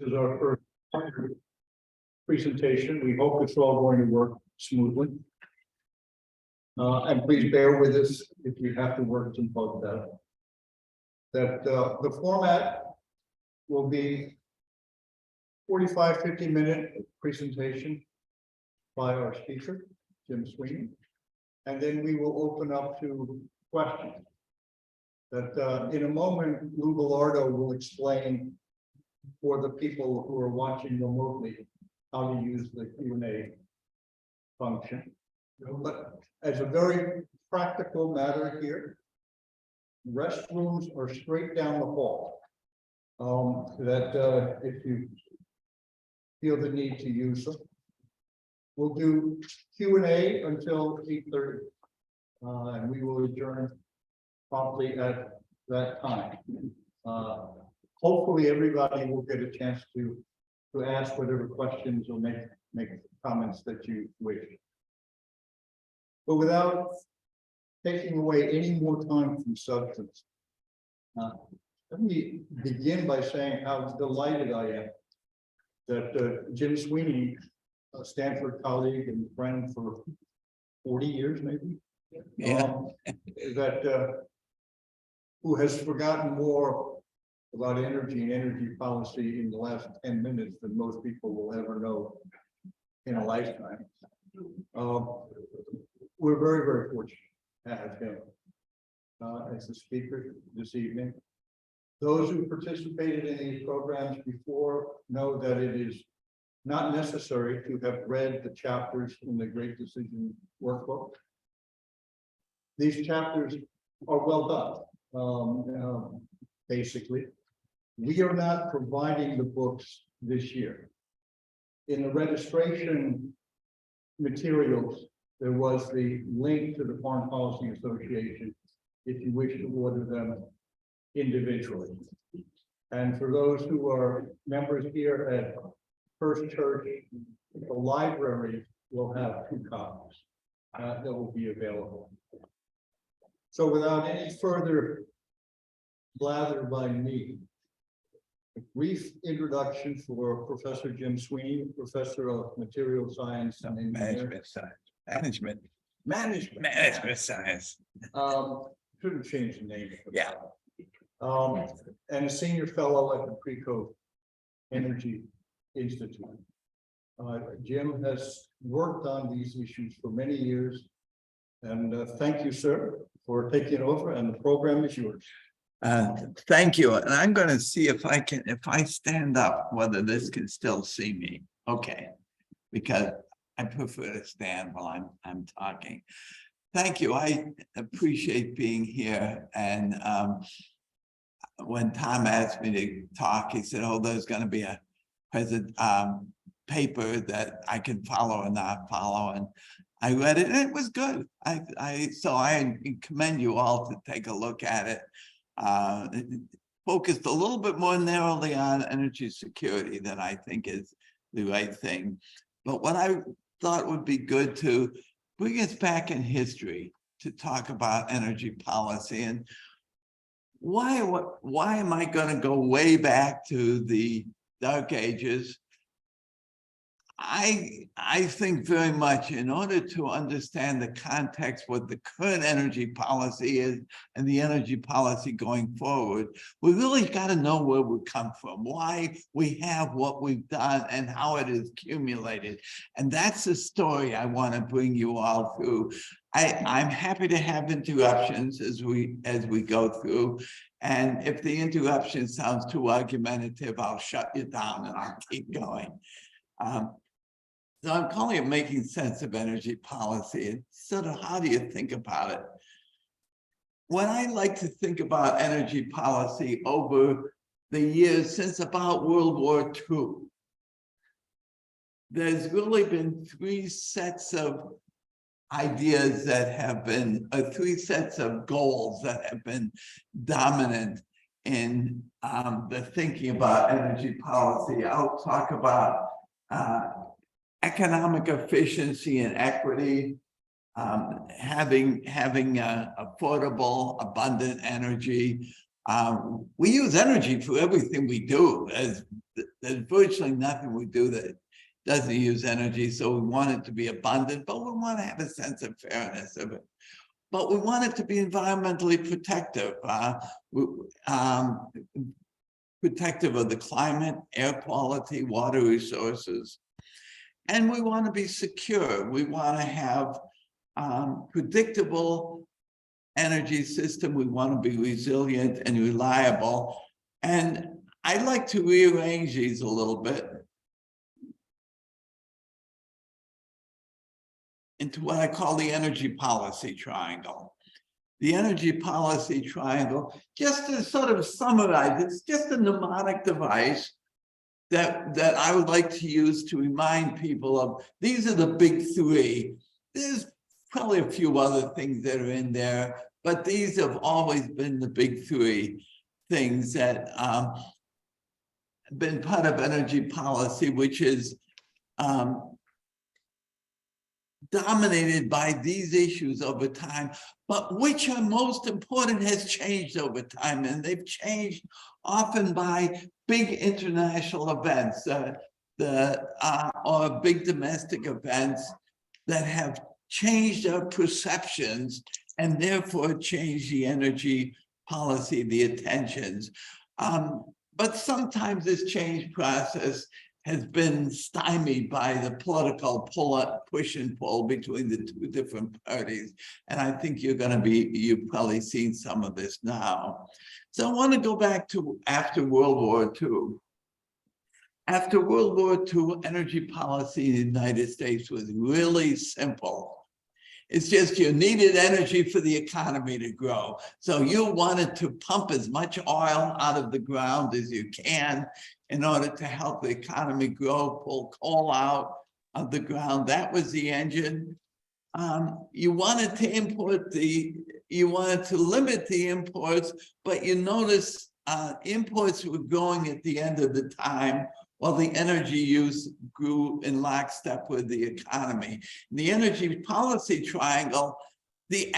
This is our first presentation. We hope it's all going to work smoothly. And please bear with us if we have to work some bugs out. The format will be 50-minute presentation by our speaker, Jim Sweeney. And then we will open up to questions. In a moment, Lou Gallardo will explain for the people who are watching remotely how to use the Q&A function. But as a very practical matter here, restrooms are straight down the hall. If you feel the need to use them, we'll do Q&A until 8:30, and we will adjourn promptly at that time. Hopefully, everybody will get a chance to ask whatever questions or make comments that you wish. But without taking away any more time from substance, let me begin by saying how delighted I am that Jim Sweeney, a Stanford colleague and friend for 40 years, maybe, who has forgotten more about energy and energy policy in the last 10 minutes than most people will ever know in a lifetime. We're very, very fortunate to have him as the speaker this evening. Those who participated in these programs before know that it is not necessary to have read the chapters in the Great Decision Workbook. These chapters are well done. Basically, we are not providing the books this year. In the registration materials, there was the link to the Foreign Policy Association if you wish to order them individually. And for those who are members here at First Church, the library will have 2 copies that will be available. So without any further blather by me, a brief introduction for Professor Jim Sweeney, Professor of Material Science and Management Science. Management Science. Shouldn't change the name. Yeah. And a senior fellow at the Precoat Energy Institute. Jim has worked on these issues for many years. And thank you, sir, for taking over, and the program is yours. Thank you. And I'm going to see if I stand up, whether this can still see me. Okay. Because I prefer to stand while I'm talking. Thank you. I appreciate being here. And when Tom asked me to talk, he said, "Oh, there's going to be a paper that I can follow or not follow." And I read it, and it was good. So I commend you all to take a look at it. It focused a little bit more narrowly on energy security than I think is the right thing. But what I thought would be good to bring us back in history to talk about energy policy. And why am I going to go way back to the Dark Ages? I think very much in order to understand the context, what the current energy policy is and the energy policy going forward, we really got to know where we come from, why we have what we've done and how it is accumulated. And that's the story I want to bring you all through. I'm happy to have interruptions as we go through. And if the interruption sounds too argumentative, I'll shut you down and I'll keep going. So I'm calling it Making Sense of Energy Policy. And sort of how do you think about it? When I like to think about energy policy over the years since about World War II, there's really been 3 sets of ideas that have been, 3 sets of goals that have been dominant in the thinking about energy policy. I'll talk about economic efficiency and equity, having affordable, abundant energy, We use energy for everything we do. There's virtually nothing we do that doesn't use energy. So we want it to be abundant, but we want to have a sense of fairness of it. But we want it to be environmentally protective, protective of the climate, air quality, water resources. And we want to be secure. We want to have predictable energy system. We want to be resilient and reliable. And I'd like to rearrange these a little bit into what I call the energy policy triangle. The energy policy triangle, just to sort of summarize, it's just a mnemonic device that I would like to use to remind people of, these are the big three. There's probably a few other things that are in there, but these have always been the big three things that have been part of energy policy, which is dominated by these issues over time, but which are most important has changed over time, and they've changed often by big international events, or big domestic events that have changed our perceptions and therefore changed the energy policy, the attentions. But sometimes this change process has been stymied by the political push and pull between the two different parties. And I think you've probably seen some of this now. So I want to go back to after World War II. After World War II, energy policy in the United States was really simple. It's just you needed energy for the economy to grow. So you wanted to pump as much oil out of the ground as you can in order to help the economy grow, pull coal out of the ground. That was the engine. You wanted to limit the imports, but you notice imports were growing at the end of the time while the energy use grew in lockstep with the economy. In the energy policy triangle, the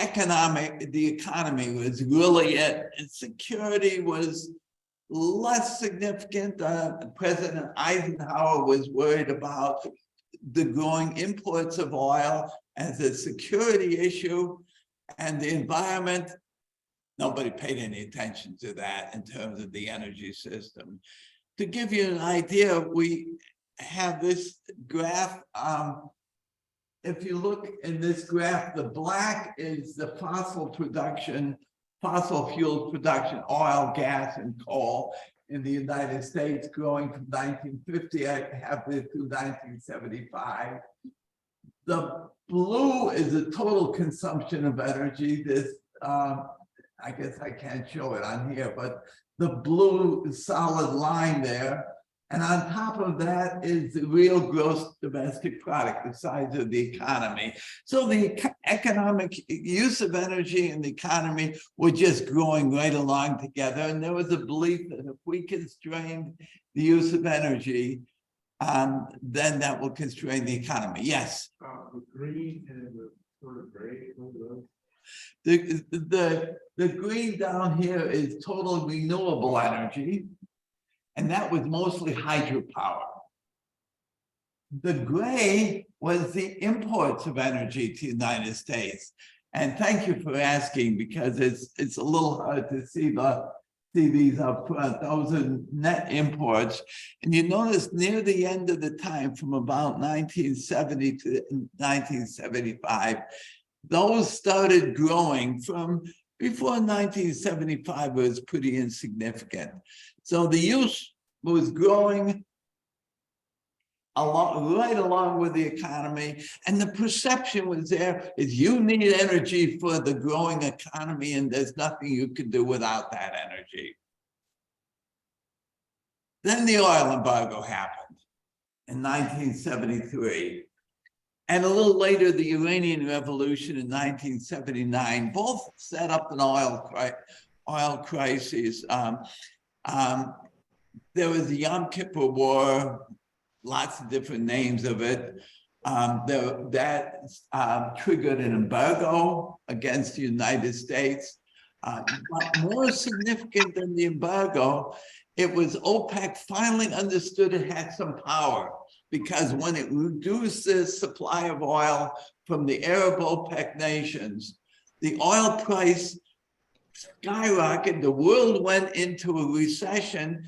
economy was really it, and security was less significant. President Eisenhower was worried about the growing imports of oil as a security issue, and the environment, nobody paid any attention to that in terms of the energy system. To give you an idea, we have this graph. If you look in this graph, the black is the fossil fuel production, oil, gas, and coal in the United States, growing from 1950 halfway through 1975. The blue is the total consumption of energy. This, I guess I can't show it on here, but the blue solid line there. And on top of that is the real gross domestic product, the size of the economy. So the economic use of energy and the economy were just growing right along together. And there was a belief that if we constrained the use of energy, then that will constrain the economy. Yes. The green and the sort of gray. The green down here is total renewable energy, and that was mostly hydropower. The gray was the imports of energy to the United States. And thank you for asking, because it's a little hard to see these up front. Those are net imports. And you notice near the end of the time, from about 1970 to 1975, those started growing. From before 1975, it was pretty insignificant. So the use was growing right along with the economy, and the perception was there is you need energy for the growing economy, and there's nothing you can do without that energy. Then the oil embargo happened in 1973. And a little later, the Iranian Revolution in 1979, both set up an oil crisis. There was the Yom Kippur War, lots of different names of it. That triggered an embargo against the United States. But more significant than the embargo, it was OPEC finally understood it had some power, because when it reduced the supply of oil from the Arab OPEC nations, the oil price skyrocketed, the world went into a recession,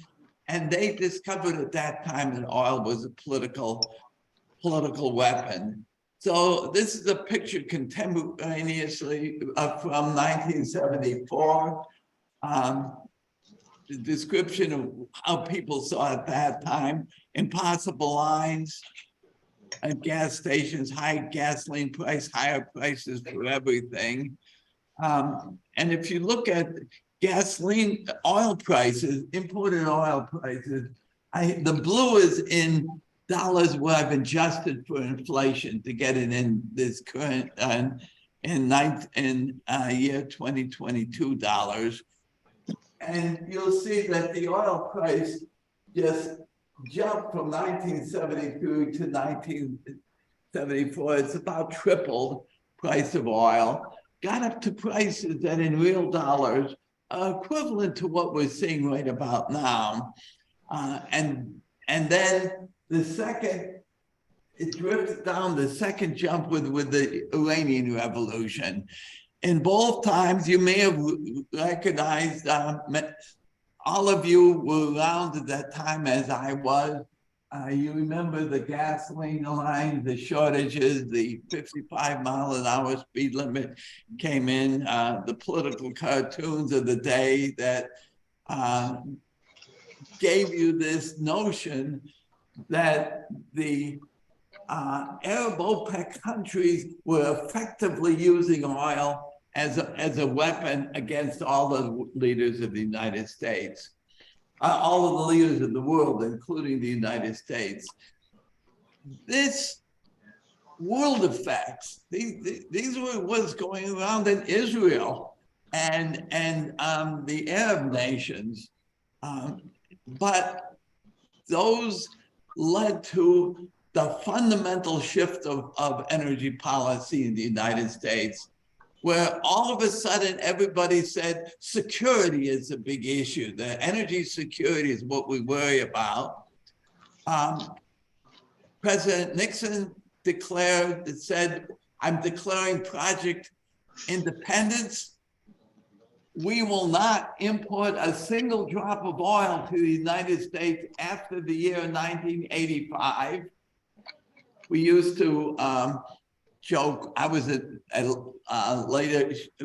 and they discovered at that time that oil was a political weapon. So this is a picture contemporaneously from 1974. The description of how people saw at that time: impossible lines at gas stations, high gasoline price, higher prices for everything. And if you look at gasoline, oil prices, imported oil prices, the blue is in dollars where I've adjusted for inflation to get it in this current in year 2022 dollars. And you'll see that the oil price just jumped from 1972 to 1974. It's about tripled price of oil, got up to prices that in real dollars are equivalent to what we're seeing right about now. And then the second, it drifted down, the second jump with the Iranian Revolution. In both times, you may have recognized, all of you were around at that time as I was. You remember the gasoline line, the shortages, the 55-mile-an-hour speed limit came in, the political cartoons of the day that gave you this notion that the Arab OPEC countries were effectively using oil as a weapon against all the leaders of the United States, all of the leaders of the world, including the United States. This world effects, these were what's going around in Israel and the Arab nations, but those led to the fundamental shift of energy policy in the United States, where all of a sudden everybody said security is a big issue. The energy security is what we worry about. President Nixon said, I'm declaring project independence. We will not import a single drop of oil to the United States after the year 1985. We used to joke, I was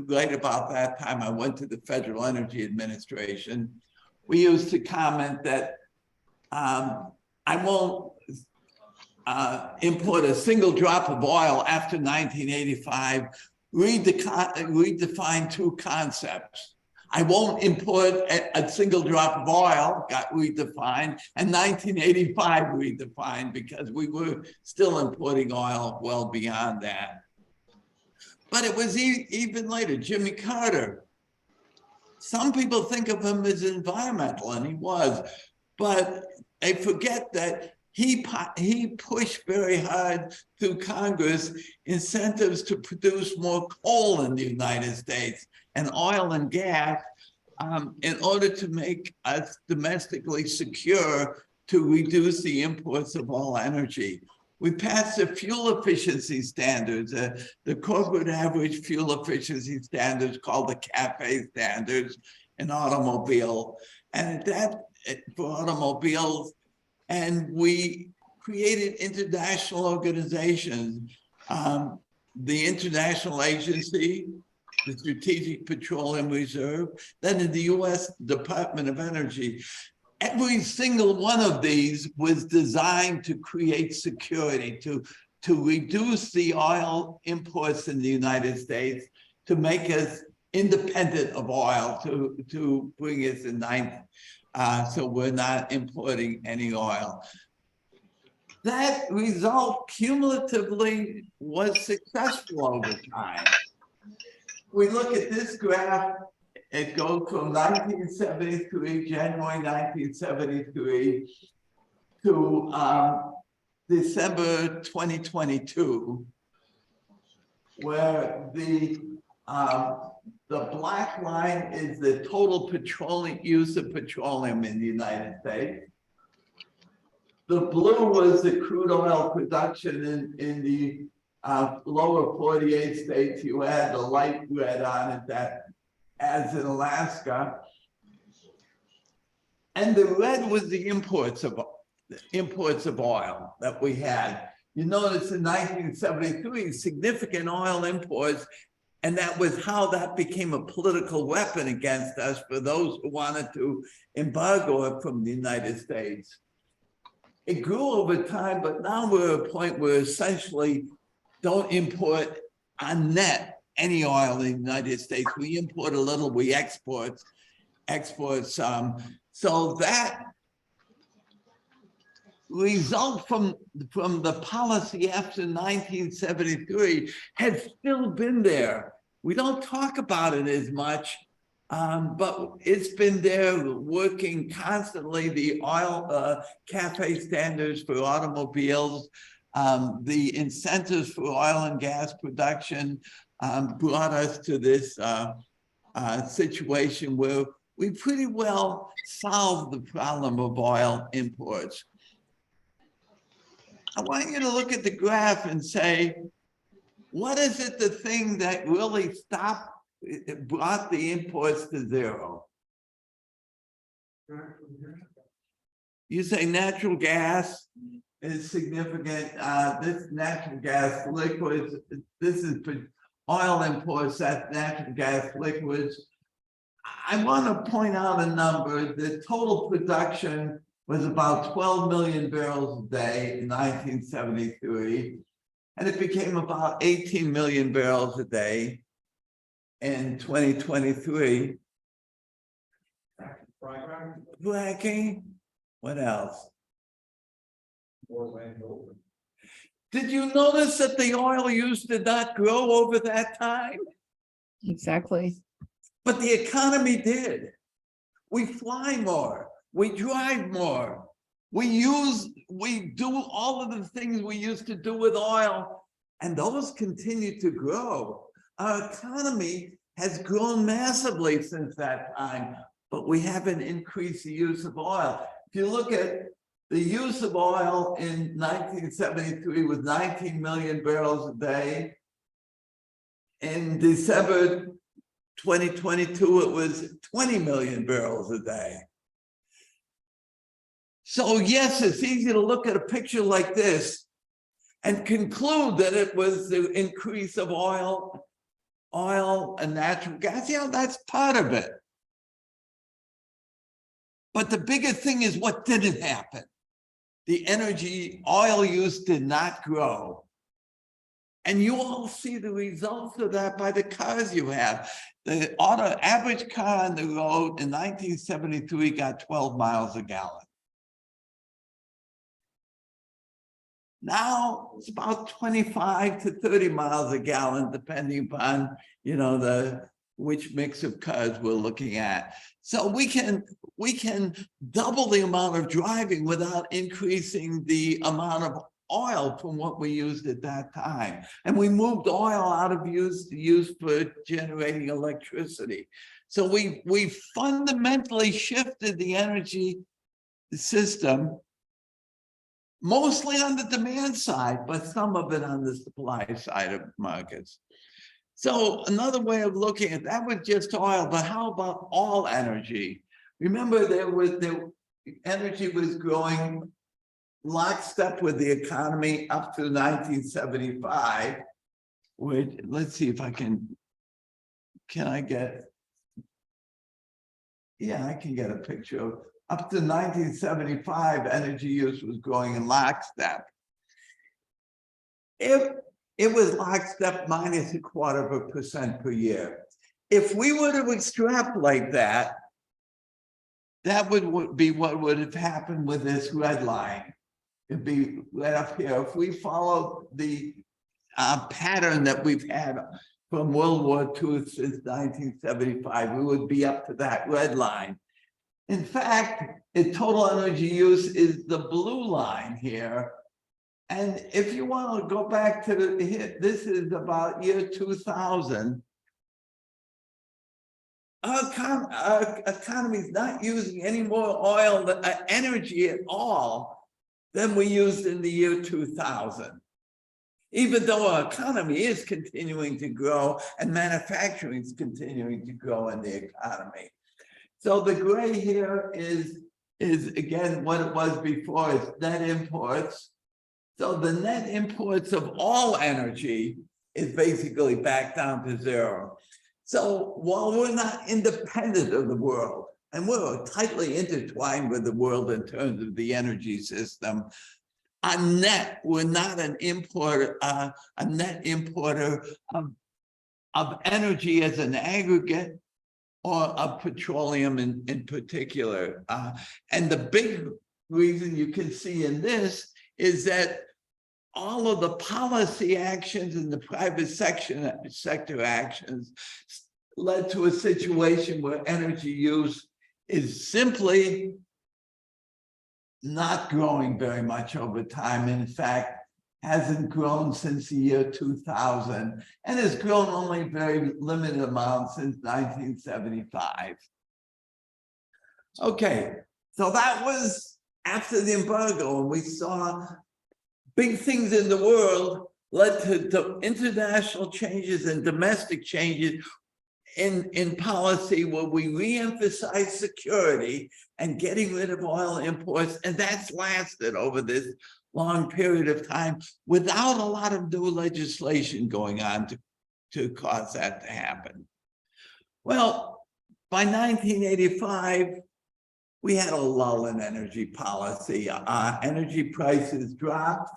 right about that time, I went to the Federal Energy Administration. We used to comment that I won't import a single drop of oil after 1985, redefine two concepts. I won't import a single drop of oil, got redefined, and 1985 redefined, because we were still importing oil well beyond that. But it was even later, Jimmy Carter. Some people think of him as environmental, and he was, but they forget that he pushed very hard through Congress incentives to produce more coal in the United States and oil and gas in order to make us domestically secure to reduce the imports of all energy. We passed the fuel efficiency standards, the corporate average fuel efficiency standards called the CAFE standards in automobile, and for automobiles, and we created international organizations, the International Agency, the Strategic Petroleum Reserve, then in the US Department of Energy. Every single one of these was designed to create security, to reduce the oil imports in the United States, to make us independent of oil, to bring us in so we're not importing any oil. That result cumulatively was successful over time. We look at this graph, it goes from 1973, January 1973, to December 2022, where the the black line is the total petroleum use of petroleum in the United States. The blue was the crude oil production in the lower 48 states. You had the light red on it, that as in Alaska. And the red was the imports of oil that we had. You notice in 1973, significant oil imports, and that was how that became a political weapon against us for those who wanted to embargo it from the United States. It grew over time, but now we're at a point where essentially don't import on net any oil in the United States. We import a little, we export some. So that result from the policy after 1973 has still been there. We don't talk about it as much, but it's been there working constantly. The oil CAFE standards for automobiles, the incentives for oil and gas production brought us to this situation where we pretty well solved the problem of oil imports. I want you to look at the graph and say, what is it, the thing that really brought the imports to zero? You say natural gas is significant. This natural gas liquids, this is oil imports, that's natural gas liquids. I want to point out a number. The total production was about 12 million barrels a day in 1973, and it became about 18 million barrels a day in 2023. Fracking. What else? Did you notice that the oil use did not grow over that time? Exactly. But the economy did. We fly more, we drive more, we do all of the things we used to do with oil, and those continue to grow. Our economy has grown massively since that time, but we haven't increased the use of oil. If you look at the use of oil in 1973 was 19 million barrels a day. In December 2022, it was 20 million barrels a day. So yes, it's easy to look at a picture like this and conclude that it was the increase of oil and natural gas. Yeah, that's part of it. But the bigger thing is what didn't happen. The oil use did not grow. And you all see the results of that by the cars you have. The average car on the road in 1973 got 12 miles a gallon. Now it's about 25 to 30 miles a gallon, depending upon, which mix of cars we're looking at. So we can double the amount of driving without increasing the amount of oil from what we used at that time. And we moved oil out of use to use for generating electricity. So we fundamentally shifted the energy system, mostly on the demand side, but some of it on the supply side of markets. So another way of looking at that was just oil, but how about all energy? Remember, energy was growing lockstep with the economy up to 1975. Let's see if I can I get, yeah, I can get a picture of, up to 1975, energy use was growing in lockstep. It was lockstep minus 0.25% per year. If we were to extrapolate that, that would be what would have happened with this red line. It'd be right up here. If we follow the pattern that we've had from World War II since 1975, we would be up to that red line. In fact, total energy use is the blue line here. And if you want to go back to here, this is about year 2000. our economy is not using any more oil, energy at all than we used in the year 2000. Even though our economy is continuing to grow and manufacturing is continuing to grow in the economy. So the gray here is again what it was before, it's net imports. So the net imports of all energy is basically back down to zero. So while we're not independent of the world, and we're tightly intertwined with the world in terms of the energy system, on net, we're not an importer, a net importer of energy as an aggregate or of petroleum in particular. And the big reason you can see in this is that all of the policy actions and the private sector actions led to a situation where energy use is simply not growing very much over time. In fact, hasn't grown since the year 2000 and has grown only very limited amount since 1975. Okay, so that was after the embargo, and we saw big things in the world led to international changes and domestic changes in policy where we re-emphasize security and getting rid of oil imports, and that's lasted over this long period of time without a lot of new legislation going on to cause that to happen. Well, by 1985, we had a lull in energy policy. Energy prices dropped.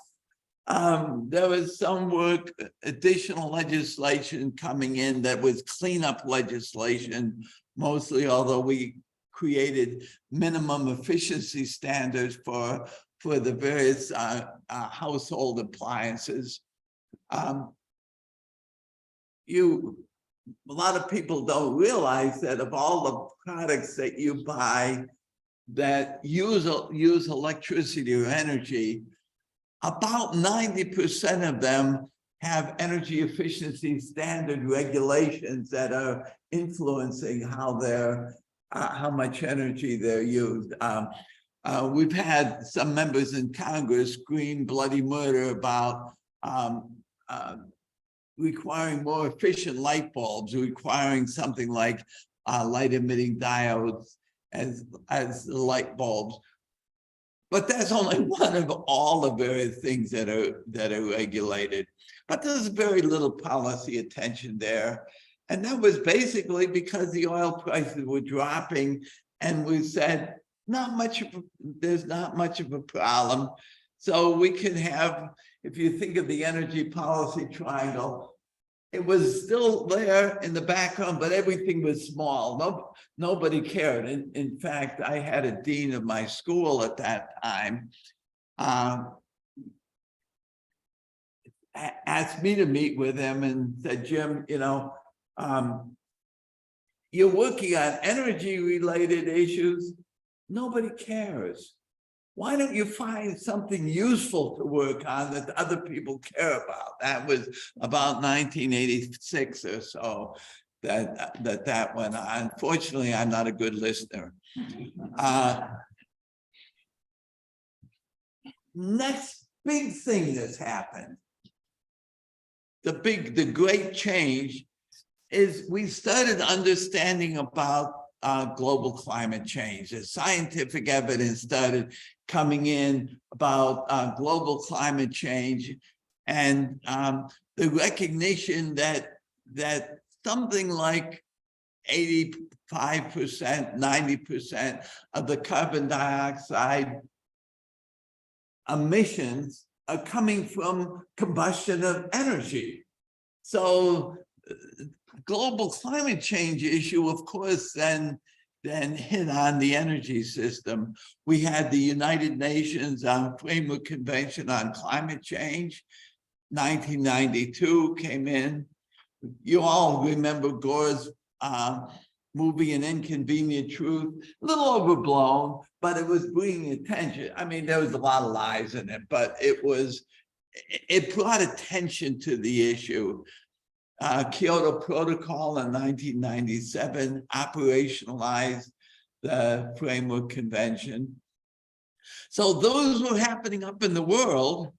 There was some work, additional legislation coming in that was cleanup legislation, mostly, although we created minimum efficiency standards for the various household appliances. A lot of people don't realize that of all the products that you buy that use electricity or energy, about 90% of them have energy efficiency standard regulations that are influencing how much energy they're used. We've had some members in Congress scream bloody murder about requiring more efficient light bulbs, requiring something like light emitting diodes as the light bulbs. But that's only one of all the various things that are regulated. But there's very little policy attention there. And that was basically because the oil prices were dropping, and we said, there's not much of a problem. So we can have, if you think of the energy policy triangle, it was still there in the background, but everything was small. Nobody cared. In fact, I had a dean of my school at that time asked me to meet with him and said, Jim, you're working on energy-related issues. Nobody cares. Why don't you find something useful to work on that other people care about? That was about 1986 or so that went on. Unfortunately, I'm not a good listener. Next big thing that's happened, the great change, is we started understanding about global climate change. The scientific evidence started coming in about global climate change, and the recognition that something like 85%, 90% of the carbon dioxide emissions are coming from combustion of energy. So global climate change issue, of course, then hit on the energy system. We had the United Nations Framework Convention on Climate Change. 1992 came in. You all remember Gore's movie An Inconvenient Truth, a little overblown, but it was bringing attention. I mean, there was a lot of lies in it, but it brought attention to the issue. Kyoto Protocol in 1997 operationalized the Framework Convention. So those were happening up in the world.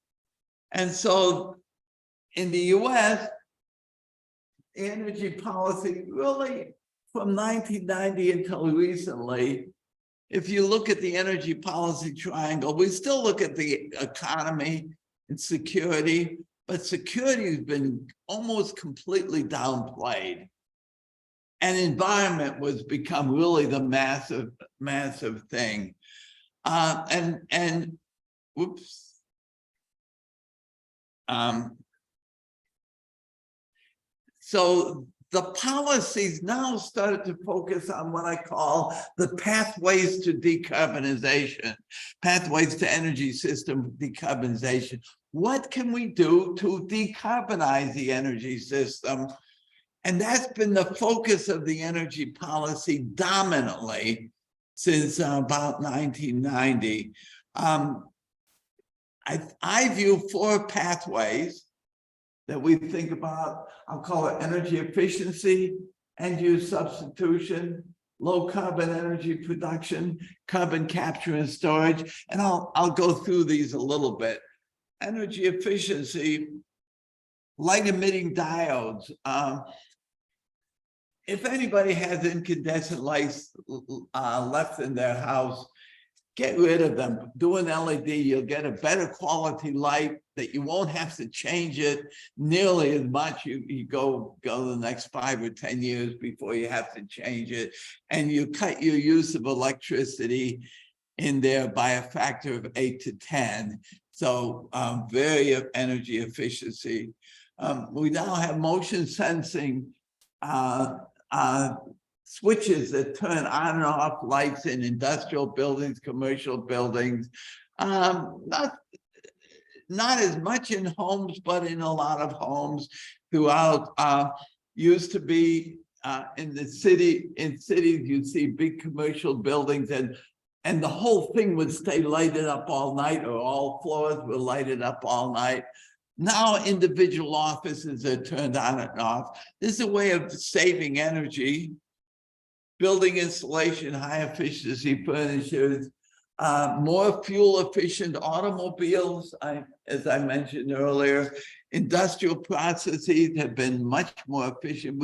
And so in the US, energy policy really from 1990 until recently, if you look at the energy policy triangle, we still look at the economy and security, but security has been almost completely downplayed. And environment was become really the massive thing. Whoops. So the policies now started to focus on what I call the pathways to decarbonization, pathways to energy system decarbonization. What can we do to decarbonize the energy system? And that's been the focus of the energy policy dominantly since about 1990. I view 4 pathways that we think about. I'll call it energy efficiency, end use substitution, low carbon energy production, carbon capture and storage. And I'll go through these a little bit. Energy efficiency, light emitting diodes. If anybody has incandescent lights left in their house, get rid of them. Do an LED, you'll get a better quality light that you won't have to change it nearly as much. You go the next 5 or 10 years before you have to change it. And you cut your use of electricity in there by a factor of 8 to 10. So very energy efficiency. We now have motion sensing switches that turn on and off lights in industrial buildings, commercial buildings, not as much in homes, but in a lot of homes throughout. Used to be in cities, you'd see big commercial buildings and the whole thing would stay lighted up all night, or all floors were lighted up all night. Now individual offices are turned on and off. This is a way of saving energy. Building insulation, high efficiency furnitures, more fuel efficient automobiles, as I mentioned earlier. Industrial processes have been much more efficient.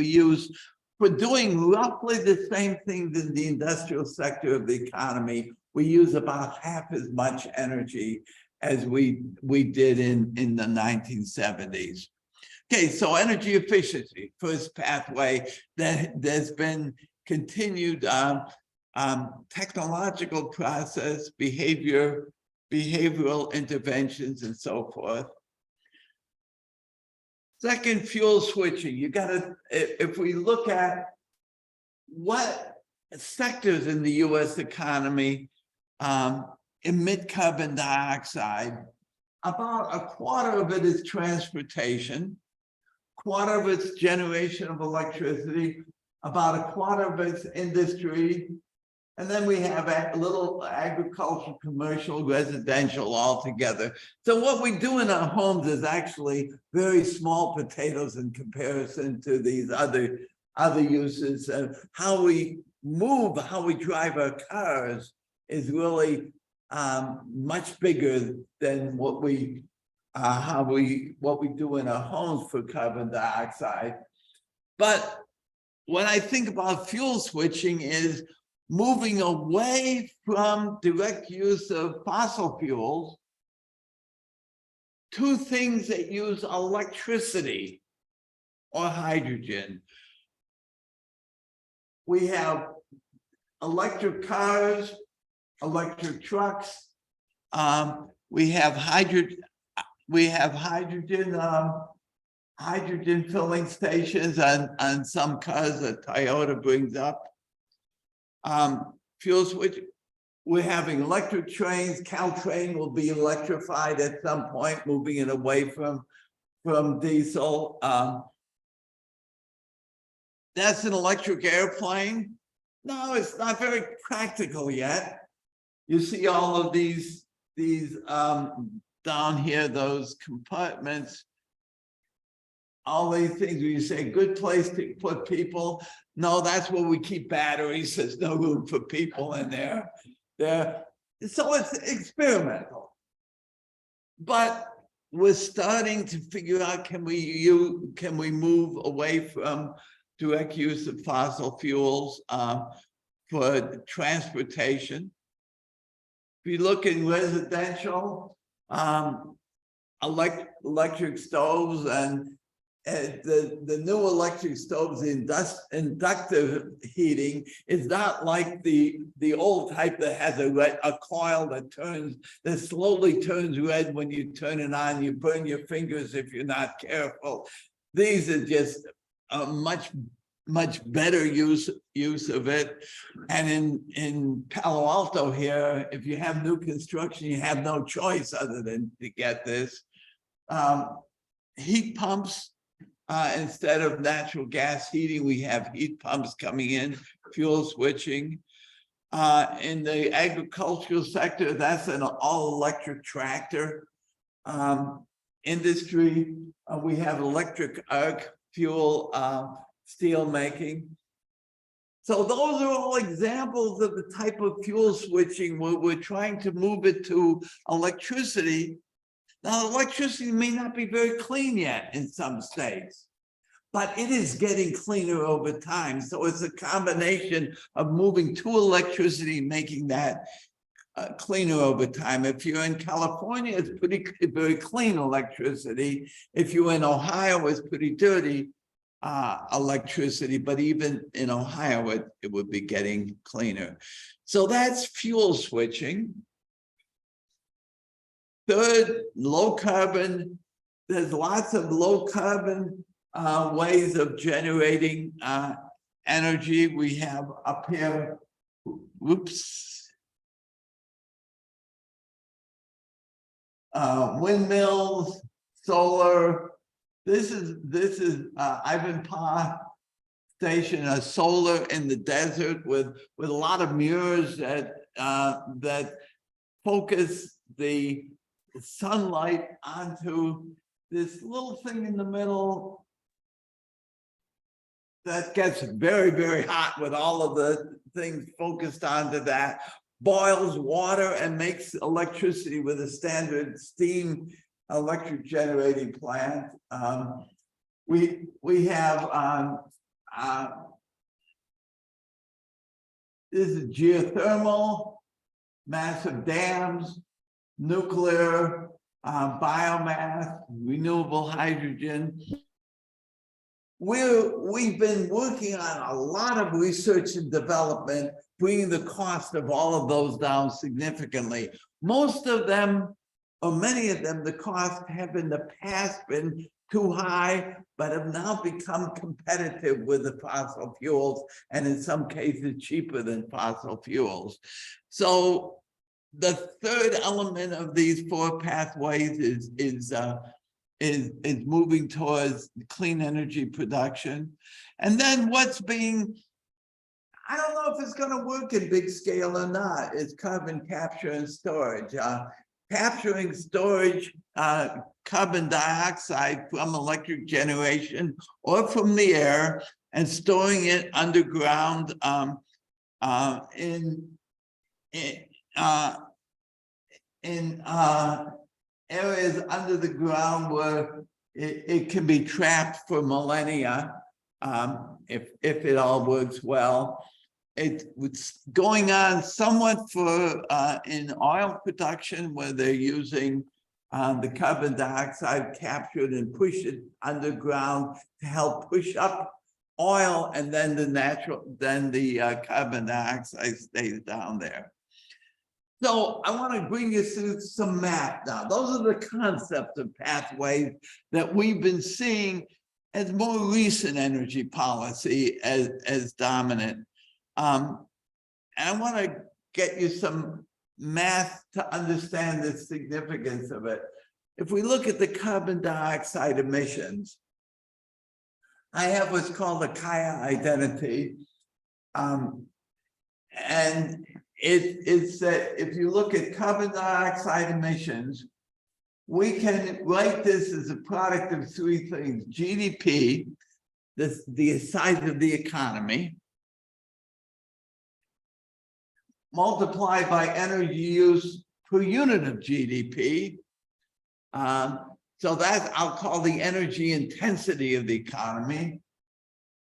For doing roughly the same things in the industrial sector of the economy, we use about half as much energy as we did in the 1970s. Okay, so energy efficiency, first pathway, there's been continued technological process, behavioral interventions, and so forth. Second, fuel switching. You gotta, if we look at what sectors in the US economy emit carbon dioxide, about a quarter of it is transportation, quarter of it's generation of electricity, about a quarter of it's industry, and then we have a little agricultural, commercial, residential all together. So what we do in our homes is actually very small potatoes in comparison to these other uses. How we move, how we drive our cars is really much bigger than what we do in our homes for carbon dioxide. But when I think about fuel switching is moving away from direct use of fossil fuels to things that use electricity or hydrogen. We have electric cars, electric trucks. We have hydrogen filling stations on some cars that Toyota brings up. Fuel switch. We're having electric trains. Caltrain will be electrified at some point, moving it away from diesel. That's an electric airplane. No, it's not very practical yet. You see all of these down here, those compartments. all these things where you say, good place to put people. No, that's where we keep batteries. There's no room for people in there. So it's experimental. But we're starting to figure out, can we move away from direct use of fossil fuels for transportation? If you look in residential, electric stoves and the new electric stoves, inductive heating is not like the old type that has a coil that slowly turns red when you turn it on. You burn your fingers if you're not careful. These are just a much better use of it. And in Palo Alto here, if you have new construction, you have no choice other than to get this. Heat pumps, instead of natural gas heating, we have heat pumps coming in, fuel switching. In the agricultural sector, that's an all-electric tractor industry. We have electric arc fuel steel making. So those are all examples of the type of fuel switching where we're trying to move it to electricity. Now, electricity may not be very clean yet in some states, but it is getting cleaner over time. So it's a combination of moving to electricity, making that cleaner over time. If you're in California, it's very clean electricity. If you're in Ohio, it's pretty dirty electricity, but even in Ohio, it would be getting cleaner. So that's fuel switching. Third, low carbon. There's lots of low carbon ways of generating energy. We have up here, windmills, solar. This is Ivanpah Station, a solar in the desert with a lot of mirrors that focus the sunlight onto this little thing in the middle that gets very, very hot with all of the things focused onto that, boils water and makes electricity with a standard steam electric generating plant. We have this is geothermal, massive dams, nuclear, biomass, renewable hydrogen. We've been working on a lot of research and development, bringing the cost of all of those down significantly. Most of them, or many of them, the costs have in the past been too high, but have now become competitive with the fossil fuels, and in some cases cheaper than fossil fuels. So the third element of these four pathways is moving towards clean energy production. And then I don't know if it's going to work in big scale or not, is carbon capture and storage. Capturing storage carbon dioxide from electric generation or from the air and storing it underground in areas under the ground where it can be trapped for millennia if it all works well. It's going on somewhat for in oil production where they're using the carbon dioxide captured and push it underground to help push up oil, and then the carbon dioxide stays down there. So I want to bring you through some math now. Those are the concepts of pathways that we've been seeing as more recent energy policy as dominant. And I want to get you some math to understand the significance of it. If we look at the carbon dioxide emissions, I have what's called a Kaya identity. And it's that if you look at carbon dioxide emissions, we can write this as a product of three things: GDP, the size of the economy, multiplied by energy use per unit of GDP. So that I'll call the energy intensity of the economy.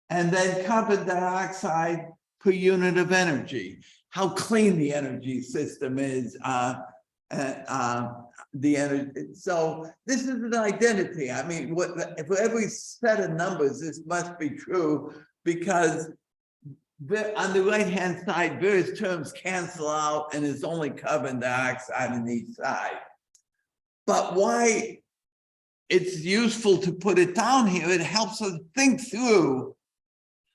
And then carbon dioxide per unit of energy, how clean the energy system is, the energy. So this is an identity. I mean, for every set of numbers, this must be true, because on the right-hand side, various terms cancel out and it's only carbon dioxide on each side. But why it's useful to put it down here, it helps us think through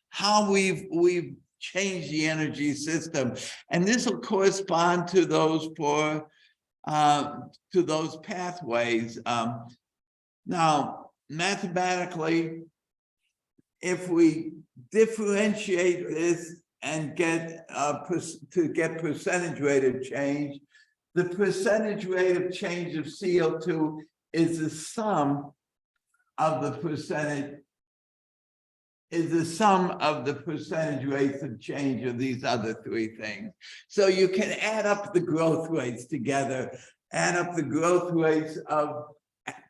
how we've changed the energy system. And this will correspond to those pathways. Now, mathematically, if we differentiate this and get percentage rate of change, the percentage rate of change of CO2 is the sum of the percentage rates of change of these other three things. So you can add up the growth rates together, add up the growth rates of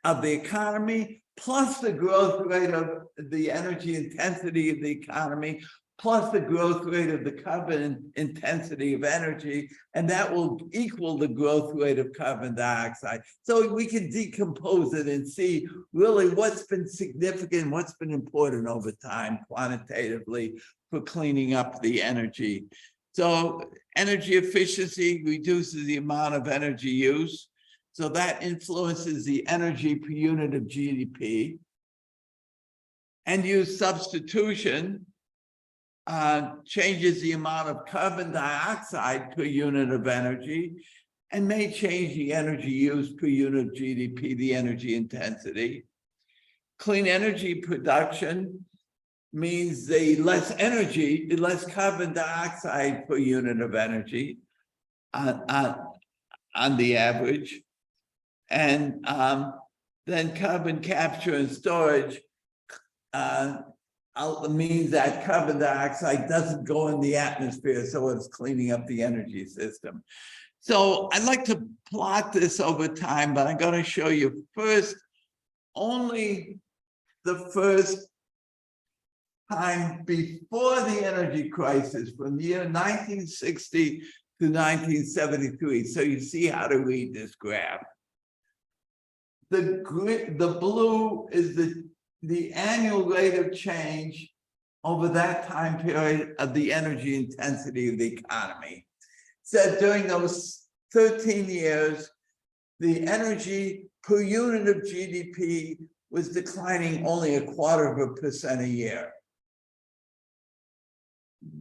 the economy, plus the growth rate of the energy intensity of the economy, plus the growth rate of the carbon intensity of energy, and that will equal the growth rate of carbon dioxide. So we can decompose it and see really what's been significant, what's been important over time quantitatively for cleaning up the energy. So energy efficiency reduces the amount of energy use. So that influences the energy per unit of GDP. End use substitution changes the amount of carbon dioxide per unit of energy and may change the energy use per unit of GDP, the energy intensity. Clean energy production means the less energy, the less carbon dioxide per unit of energy on the average. And then carbon capture and storage means that carbon dioxide doesn't go in the atmosphere, so it's cleaning up the energy system. So I'd like to plot this over time, but I'm going to show you first only the first time before the energy crisis, from the year 1960 to 1973. So you see how to read this graph. The blue is the annual rate of change over that time period of the energy intensity of the economy. So during those 13 years, the energy per unit of GDP was declining only 0.25% a year.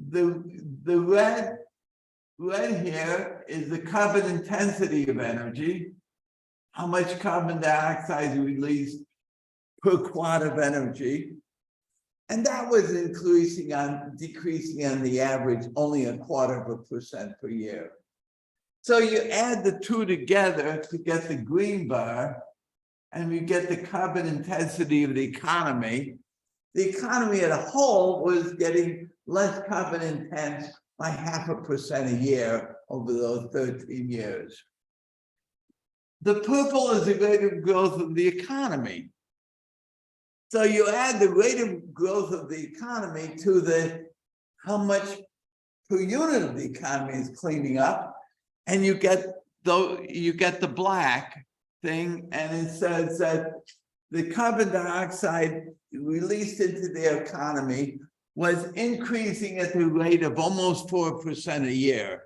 The red here is the carbon intensity of energy, how much carbon dioxide is released per quart of energy. And that was decreasing on the average only 0.25% per year. So you add the two together to get the green bar, and you get the carbon intensity of the economy. The economy as a whole was getting less carbon intense by 0.5% a year over those 13 years. The purple is the rate of growth of the economy. So you add the rate of growth of the economy to how much per unit of the economy is cleaning up, and you get the black thing, and it says that the carbon dioxide released into the economy was increasing at the rate of almost 4% a year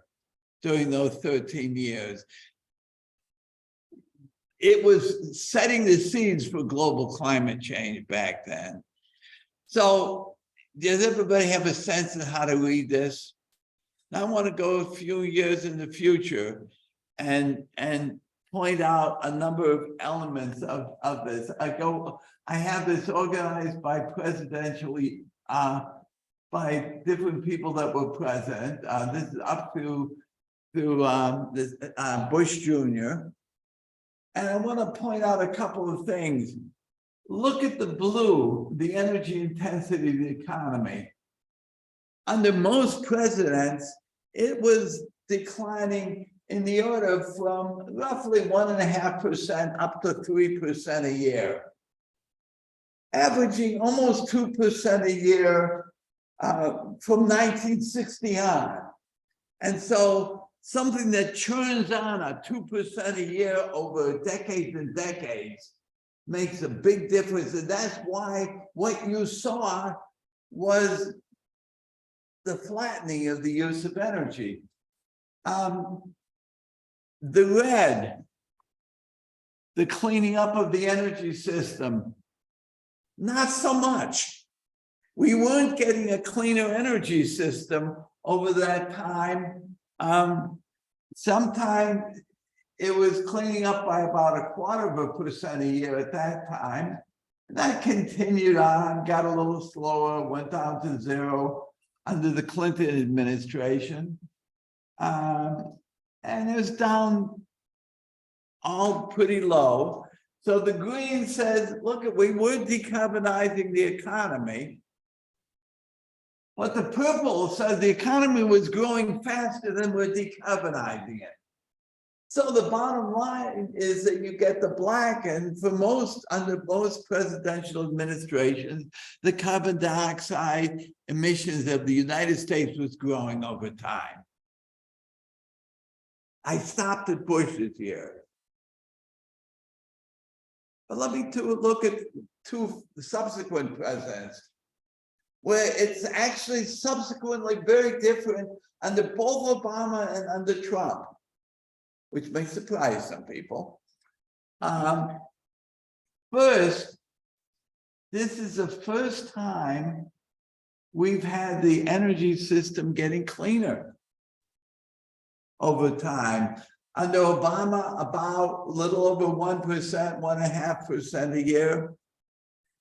during those 13 years. It was setting the seeds for global climate change back then. So does everybody have a sense of how to read this? Now I want to go a few years in the future and point out a number of elements of this. I have this organized by presidentially, by different people that were president. This is up to Bush Jr. And I want to point out a couple of things. Look at the blue, the energy intensity of the economy. Under most presidents, it was declining in the order from roughly 1.5% up to 3% a year, averaging almost 2% a year from 1960 on. And so something that churns on at 2% a year over decades and decades makes a big difference. And that's why what you saw was the flattening of the use of energy. The red, the cleaning up of the energy system, not so much. We weren't getting a cleaner energy system over that time. Sometimes it was cleaning up by about 0.25% a year at that time. And that continued on, got a little slower, went down to 0 under the Clinton administration. And it was down all pretty low. So the green says, look, we were decarbonizing the economy. What the purple says, the economy was growing faster than we're decarbonizing it. So the bottom line is that you get the black, and for most, under most presidential administrations, the carbon dioxide emissions of the United States was growing over time. I stopped at Bush this year. But let me look at two subsequent presidents, where it's actually subsequently very different under both Obama and under Trump, which may surprise some people. First, this is the first time we've had the energy system getting cleaner over time. Under Obama, about a little over 1%, 1.5% a year.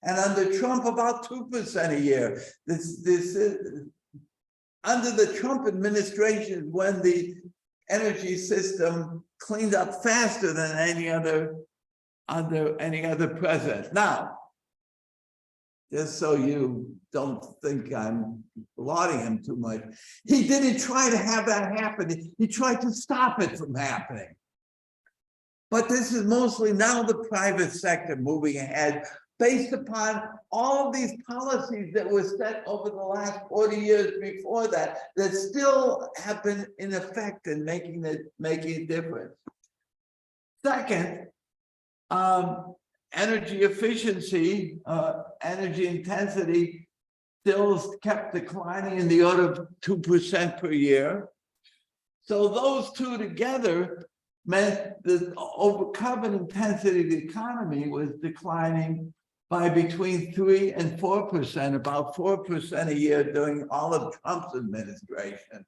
And under Trump, about 2% a year. This is under the Trump administration, when the energy system cleaned up faster than any other president. Now, just so you don't think I'm lauding him too much, he didn't try to have that happen. He tried to stop it from happening. But this is mostly now the private sector moving ahead based upon all of these policies that were set over the last 40 years before that, that still have been in effect and making a difference. Second, energy efficiency, energy intensity still kept declining in the order of 2% per year. So those two together meant that over carbon intensity of the economy was declining by between 3% and 4%, about 4% a year during all of Trump's administration.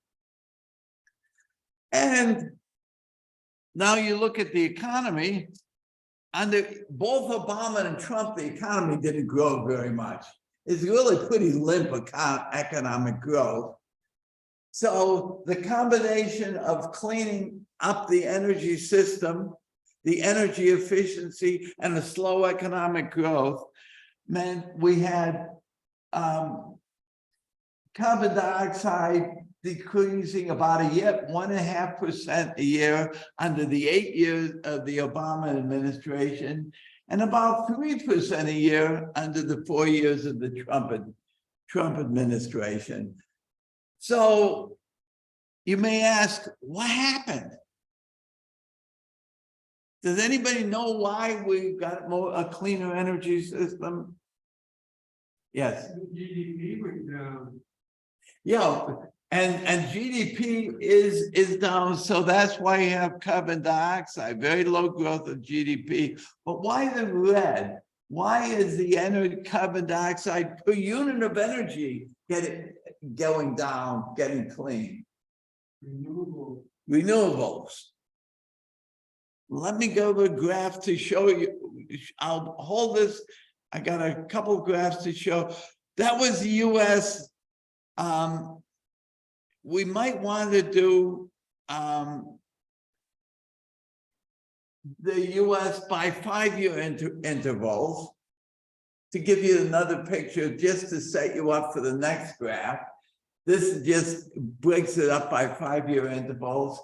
And now you look at the economy, under both Obama and Trump, the economy didn't grow very much. It's really pretty limp economic growth. So the combination of cleaning up the energy system, the energy efficiency, and the slow economic growth meant we had carbon dioxide decreasing about 1.5% a year under the 8 years of the Obama administration, and about 3% a year under the 4 years of the Trump administration. So you may ask, what happened? Does anybody know why we've got a cleaner energy system? Yes. GDP went down. Yeah, and GDP is down, so that's why you have carbon dioxide, very low growth of GDP. But why the red? Why is the carbon dioxide per unit of energy going down, getting clean? Renewables. Let me go to a graph to show you. I'll hold this. I got a couple of graphs to show. That was the US. We might want to do the US by 5-year intervals. To give you another picture, just to set you up for the next graph, this just breaks it up by 5-year intervals.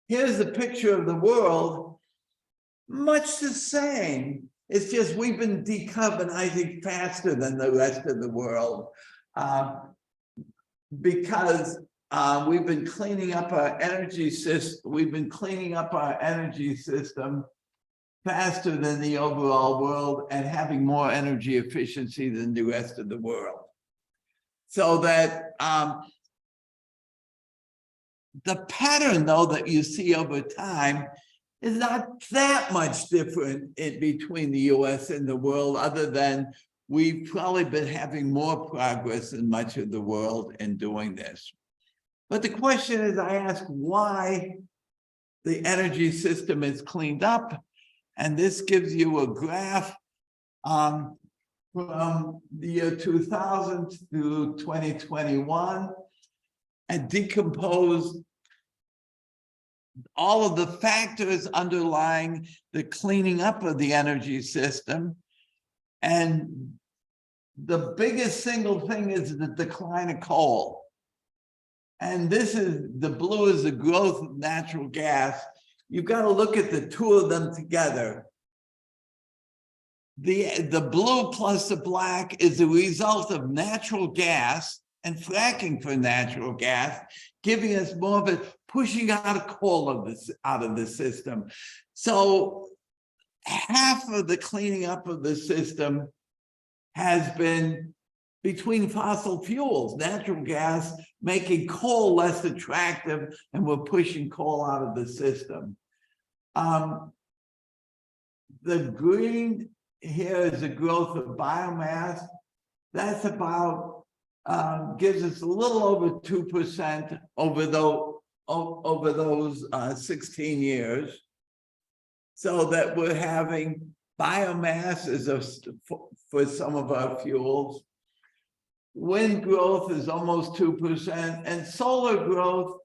Here's a picture of the world, much the same. It's just we've been decarbonizing faster than the rest of the world because we've been cleaning up our energy system. We've been cleaning up our energy system faster than the overall world and having more energy efficiency than the rest of the world. So that the pattern, though, that you see over time is not that much different in between the US and the world, other than we've probably been having more progress in much of the world in doing this. But the question is, I ask why the energy system is cleaned up. And this gives you a graph from the year 2000 to 2021 and decompose all of the factors underlying the cleaning up of the energy system. And the biggest single thing is the decline of coal. And this is, the blue is the growth of natural gas. You've got to look at the two of them together. The blue plus the black is the result of natural gas and fracking for natural gas, giving us more of it, pushing out of coal out of the system. So half of the cleaning up of the system has been between fossil fuels, natural gas, making coal less attractive, and we're pushing coal out of the system. The green here is the growth of biomass. That's about, gives us a little over 2% over those 16 years. So that we're having biomass for some of our fuels. Wind growth is almost 2%, and solar growth,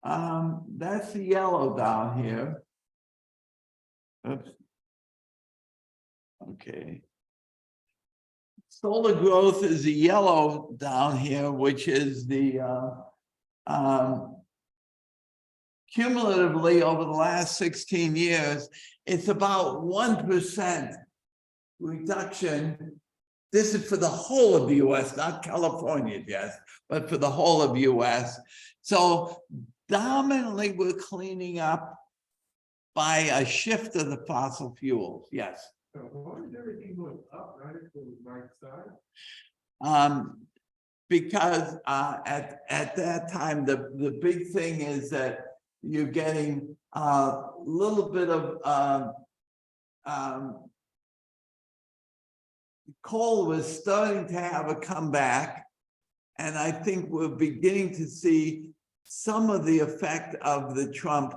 that's the yellow down here. Oops. Okay. Solar growth is the yellow down here, which is the cumulatively over the last 16 years, it's about 1% reduction. This is for the whole of the US, not California, yes, but for the whole of US. So dominantly we're cleaning up by a shift of the fossil fuels, yes. So why is everything going up, right, to the right side? Because at that time, the big thing is that you're getting a little bit of coal was starting to have a comeback, and I think we're beginning to see some of the effect of the Trump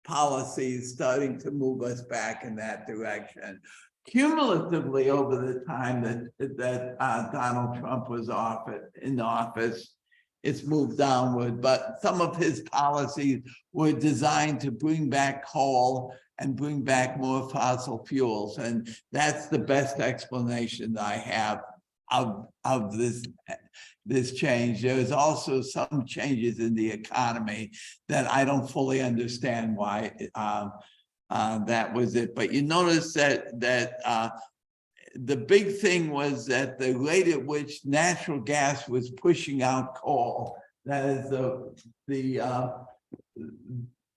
policies starting to move us back in that direction. Cumulatively, over the time that Donald Trump was in office, it's moved downward, but some of his policies were designed to bring back coal and bring back more fossil fuels. And that's the best explanation I have of this change. There's also some changes in the economy that I don't fully understand why that was it. But you notice that the big thing was that the rate at which natural gas was pushing out coal, that is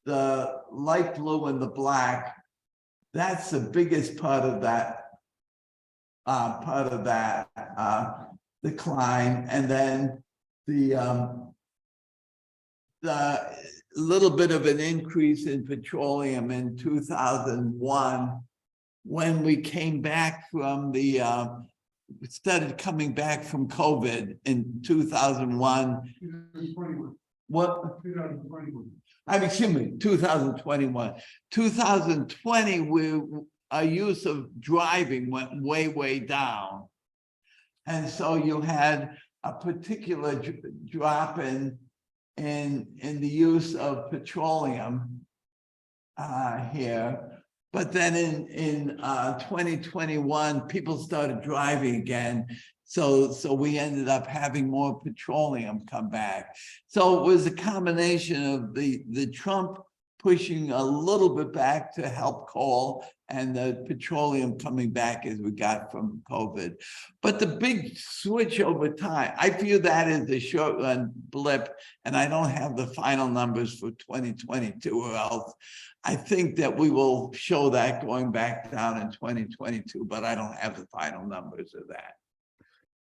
the light blue and the black, that's the biggest part of that decline. And then the little bit of an increase in petroleum in 2001, when we came back from started coming back from COVID in 2001. 2021. What? 2021. Excuse me, 2021. 2020, our use of driving went way, way down. And so you had a particular drop in the use of petroleum. here. But then in 2021, people started driving again. So we ended up having more petroleum come back. So it was a combination of the Trump pushing a little bit back to help coal and the petroleum coming back as we got from COVID. But the big switch over time, I view that as a short run blip, and I don't have the final numbers for 2022 or else. I think that we will show that going back down in 2022, but I don't have the final numbers of that.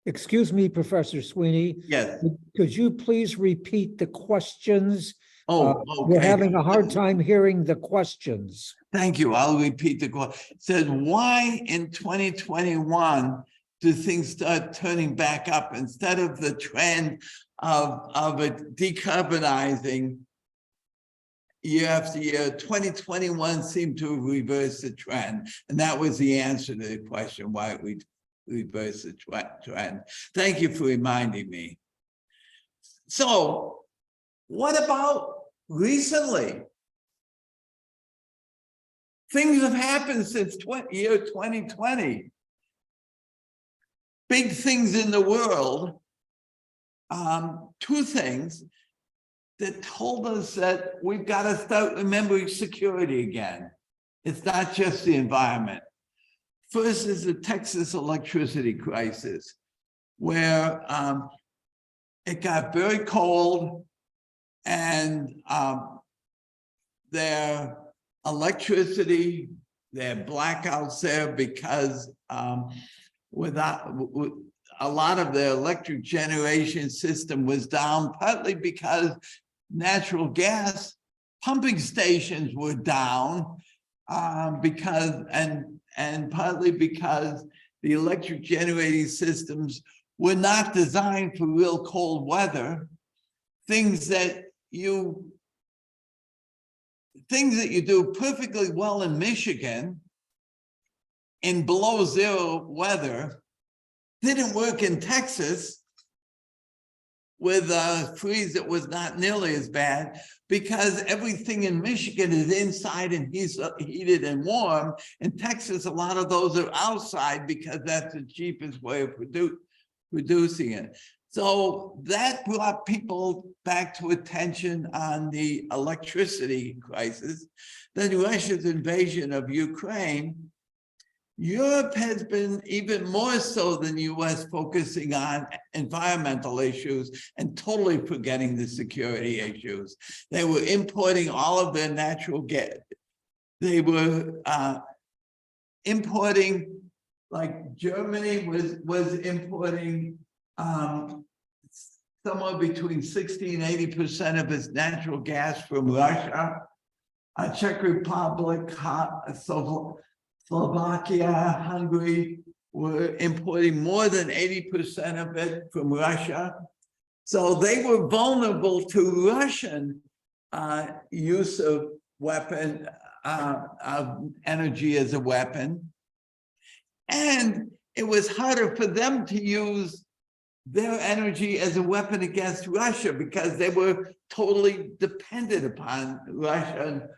Excuse me, Professor Sweeney. Yes. Could you please repeat the questions? Oh, We're okay. having a hard time hearing the questions. Thank you. I'll repeat the question. It said, why in 2021 do things start turning back up instead of the trend of it decarbonizing year after year? 2021 seemed to reverse the trend. And that was the answer to the question, why we reverse the trend. Thank you for reminding me. So what about recently? Things have happened since year 2020. Big things in the world. Two things that told us that we've got to start remembering security again. It's not just the environment. First is the Texas electricity crisis, where it got very cold and their electricity, their blackouts there because without a lot of the electric generation system was down, partly because natural gas pumping stations were down and partly because the electric generating systems were not designed for real cold weather. Things that you do perfectly well in Michigan in below zero weather didn't work in Texas with a freeze that was not nearly as bad, because everything in Michigan is inside and heated and warm. In Texas, a lot of those are outside because that's the cheapest way of producing it. So that brought people back to attention on the electricity crisis. Then Russia's invasion of Ukraine. Europe has been even more so than the US focusing on environmental issues and totally forgetting the security issues. They were importing all of their natural gas. They were importing, like Germany was importing somewhere between 60 and 80% of its natural gas from Russia. Czech Republic, Slovakia, Hungary were importing more than 80% of it from Russia. So they were vulnerable to Russian use of energy as a weapon. And it was harder for them to use their energy as a weapon against Russia because they were totally dependent upon Russian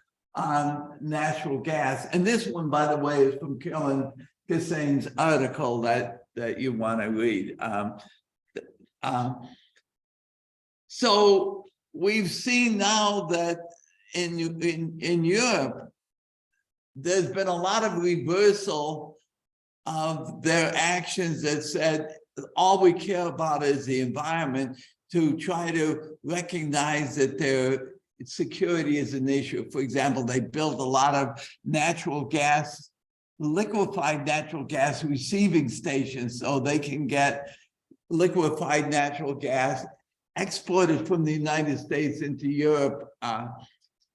natural gas. And this one, by the way, is from Carolyn Kissane's article that you want to read. So we've seen now that in Europe, there's been a lot of reversal of their actions that said, all we care about is the environment, to try to recognize that their security is an issue. For example, they built a lot of natural gas, liquefied natural gas receiving stations so they can get liquefied natural gas exported from the United States into Europe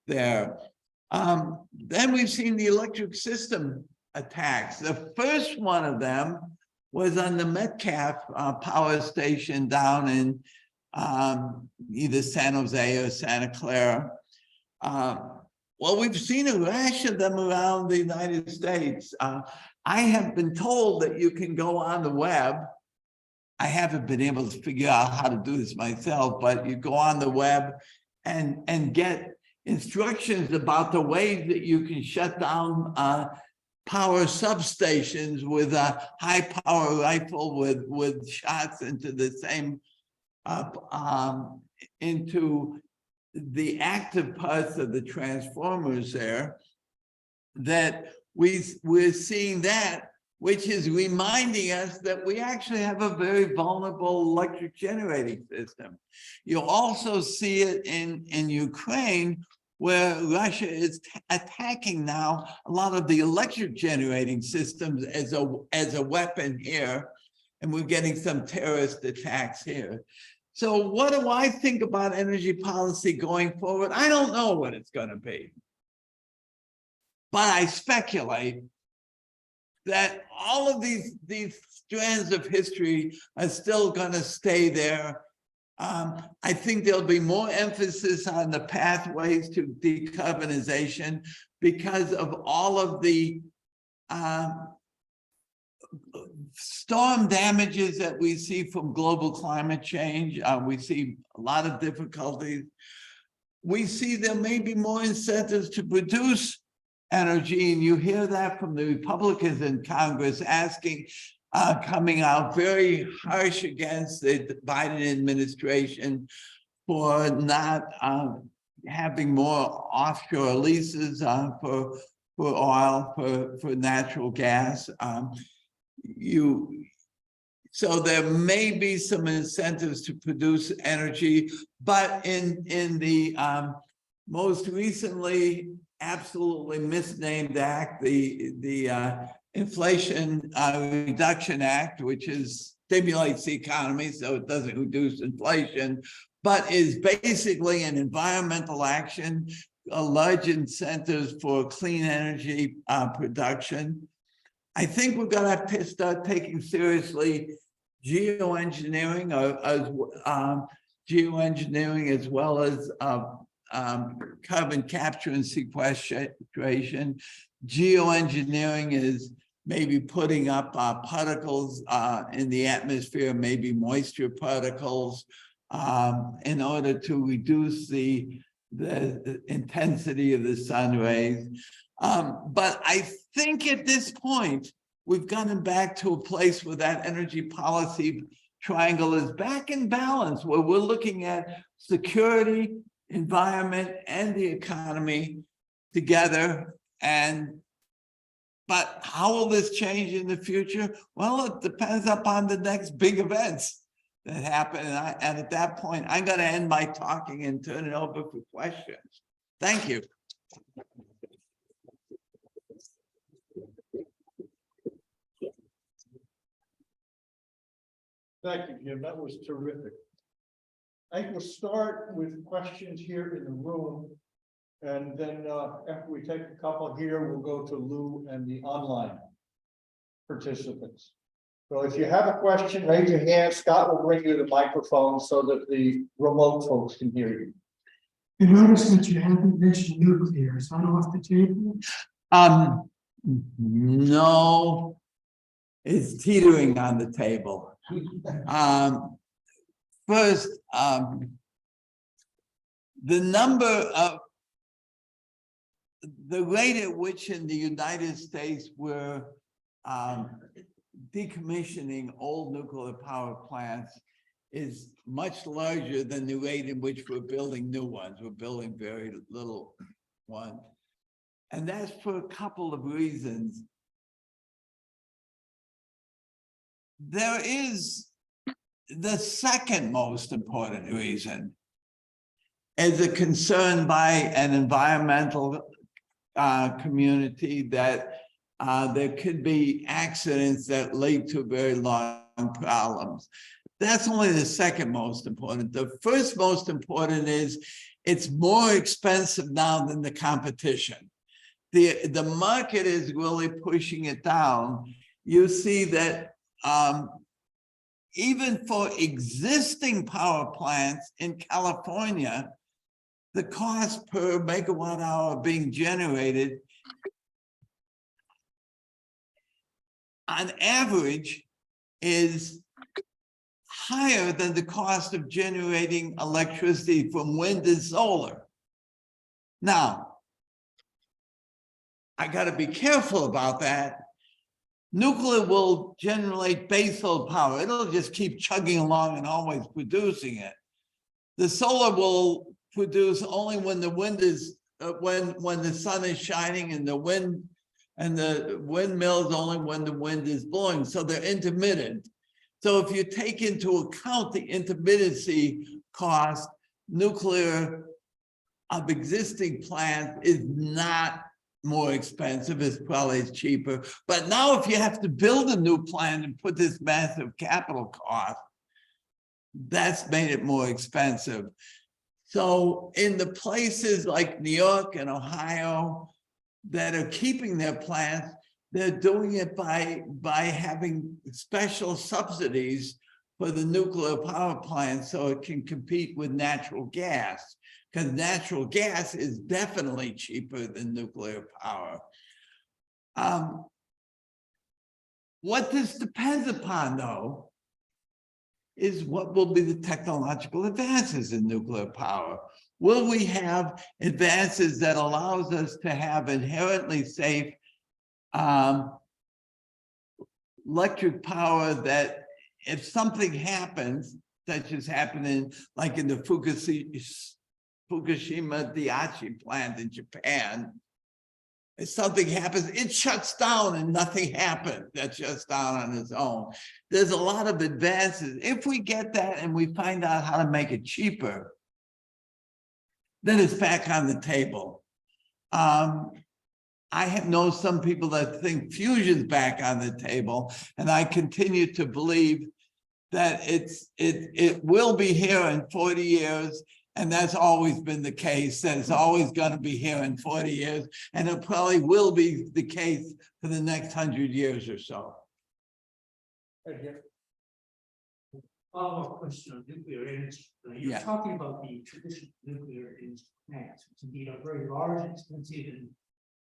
there. Then we've seen the electric system attacks. The first one of them was on the Metcalf power station down in either San Jose or Santa Clara. Well, we've seen a rash of them around the United States. I have been told that you can go on the web. I haven't been able to figure out how to do this myself, but you go on the web and get instructions about the ways that you can shut down power substations with a high power rifle with shots into the same into the active parts of the transformers there, that we're seeing that, which is reminding us that we actually have a very vulnerable electric generating system. You also see it in Ukraine, where Russia is attacking now a lot of the electric generating systems as a weapon here, and we're getting some terrorist attacks here. So what do I think about energy policy going forward? I don't know what it's going to be, but I speculate that all of these strands of history are still going to stay there. I think there'll be more emphasis on the pathways to decarbonization because of all of the storm damages that we see from global climate change. We see a lot of difficulties. We see there may be more incentives to produce energy, and you hear that from the Republicans in Congress asking, coming out very harsh against the Biden administration for not having more offshore leases for oil, for natural gas. So there may be some incentives to produce energy, but in the most recently absolutely misnamed act, the Inflation Reduction Act, which stimulates the economy so it doesn't reduce inflation, but is basically an environmental action, large incentives for clean energy production. I think we're going to have to start taking seriously geoengineering, as well as carbon capture and sequestration. Geoengineering is maybe putting up particles in the atmosphere, maybe moisture particles, in order to reduce the intensity of the sun rays. But I think at this point, we've gotten back to a place where that energy policy triangle is back in balance, where we're looking at security, environment, and the economy together. But how will this change in the future? Well, it depends upon the next big events that happen. And at that point, I'm going to end my talking and turn it over for questions. Thank you. Thank you, Jim. That was terrific. I think we'll start with questions here in the room. And then after we take a couple here, we'll go to Lou and the online participants. So if you have a question, raise your hand. Scott will bring you the microphone so that the remote folks can hear you. I noticed that you haven't mentioned nuclear. Is that off the table? No, it's teetering on the table. First, the rate at which in the United States we're decommissioning old nuclear power plants is much larger than the rate in which we're building new ones. We're building very little ones. And that's for a couple of reasons. There is the second most important reason is a concern by an environmental community that there could be accidents that lead to very long problems. That's only the second most important. The first most important is it's more expensive now than the competition. The market is really pushing it down. You see that even for existing power plants in California, the cost per megawatt hour being generated on average is higher than the cost of generating electricity from wind and solar. Now, I gotta be careful about that. Nuclear will generate baseload power. It'll just keep chugging along and always producing it. The solar will produce only when the wind is, when the sun is shining, and the windmills only when the wind is blowing. So they're intermittent. So if you take into account the intermittency cost, nuclear of existing plants is not more expensive, it's probably cheaper. But now if you have to build a new plant and put this massive capital cost, that's made it more expensive. So in the places like New York and Ohio that are keeping their plants, they're doing it by having special subsidies for the nuclear power plant so it can compete with natural gas, because natural gas is definitely cheaper than nuclear power. What this depends upon, though, is what will be the technological advances in nuclear power. Will we have advances that allows us to have inherently safe electric power that if something happens, such as happening like in the Fukushima Daiichi plant in Japan, if something happens, it shuts down and nothing happened. That shuts down on its own. There's a lot of advances. If we get that and we find out how to make it cheaper, then it's back on the table. I know some people that think fusion's back on the table, and I continue to believe that it will be here in 40 years, and that's always been the case, that it's always going to be here in 40 years, and it probably will be the case for the next 100 years or so. Follow-up question on nuclear energy. You're Yeah. talking about the traditional nuclear energy plants, which indeed are very large, expensive, and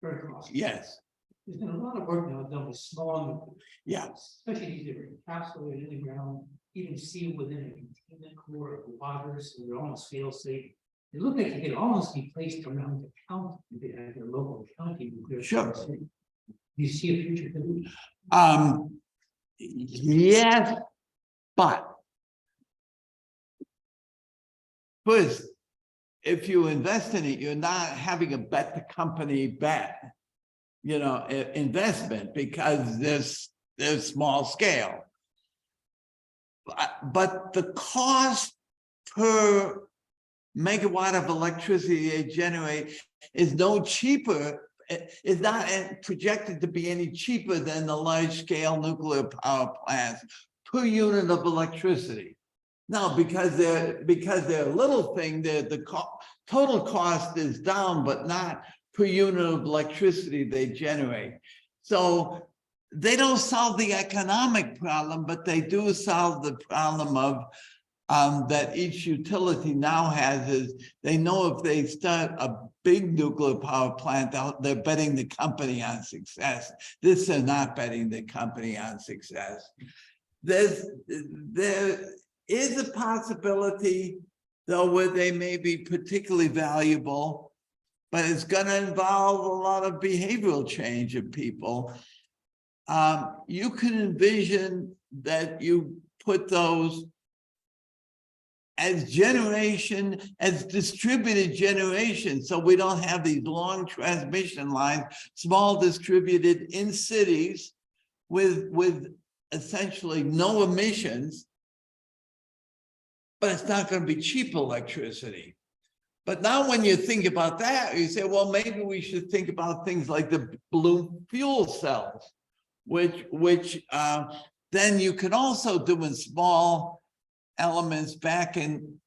very costly. Yes, There's been a lot of work now done with small nuclear, yeah, especially these that are encapsulated in the ground, even sealed within a containment core of water, so they're almost fail-safe. They look like they could almost be placed around the county, at their local county nuclear. Sure. facility. Do you see a future for these? yes, but first, if you invest in it, you're not having a bet the company bet, investment, because there's small scale. But the cost per megawatt of electricity they generate is no cheaper, is not projected to be any cheaper than the large scale nuclear power plants per unit of electricity. Now, because they're a little thing, the total cost is down, but not per unit of electricity they generate. So they don't solve the economic problem, but they do solve the problem of that each utility now has is they know if they start a big nuclear power plant, they're betting the company on success. This, they're not betting the company on success. There is a possibility, though, where they may be particularly valuable, but it's going to involve a lot of behavioral change of people. You can envision that you put those as distributed generation, so we don't have these long transmission lines, small distributed in cities with essentially no emissions, but it's not going to be cheap electricity. But now when you think about that, you say, well, maybe we should think about things like the balloon fuel cells, which then you can also do in small elements back in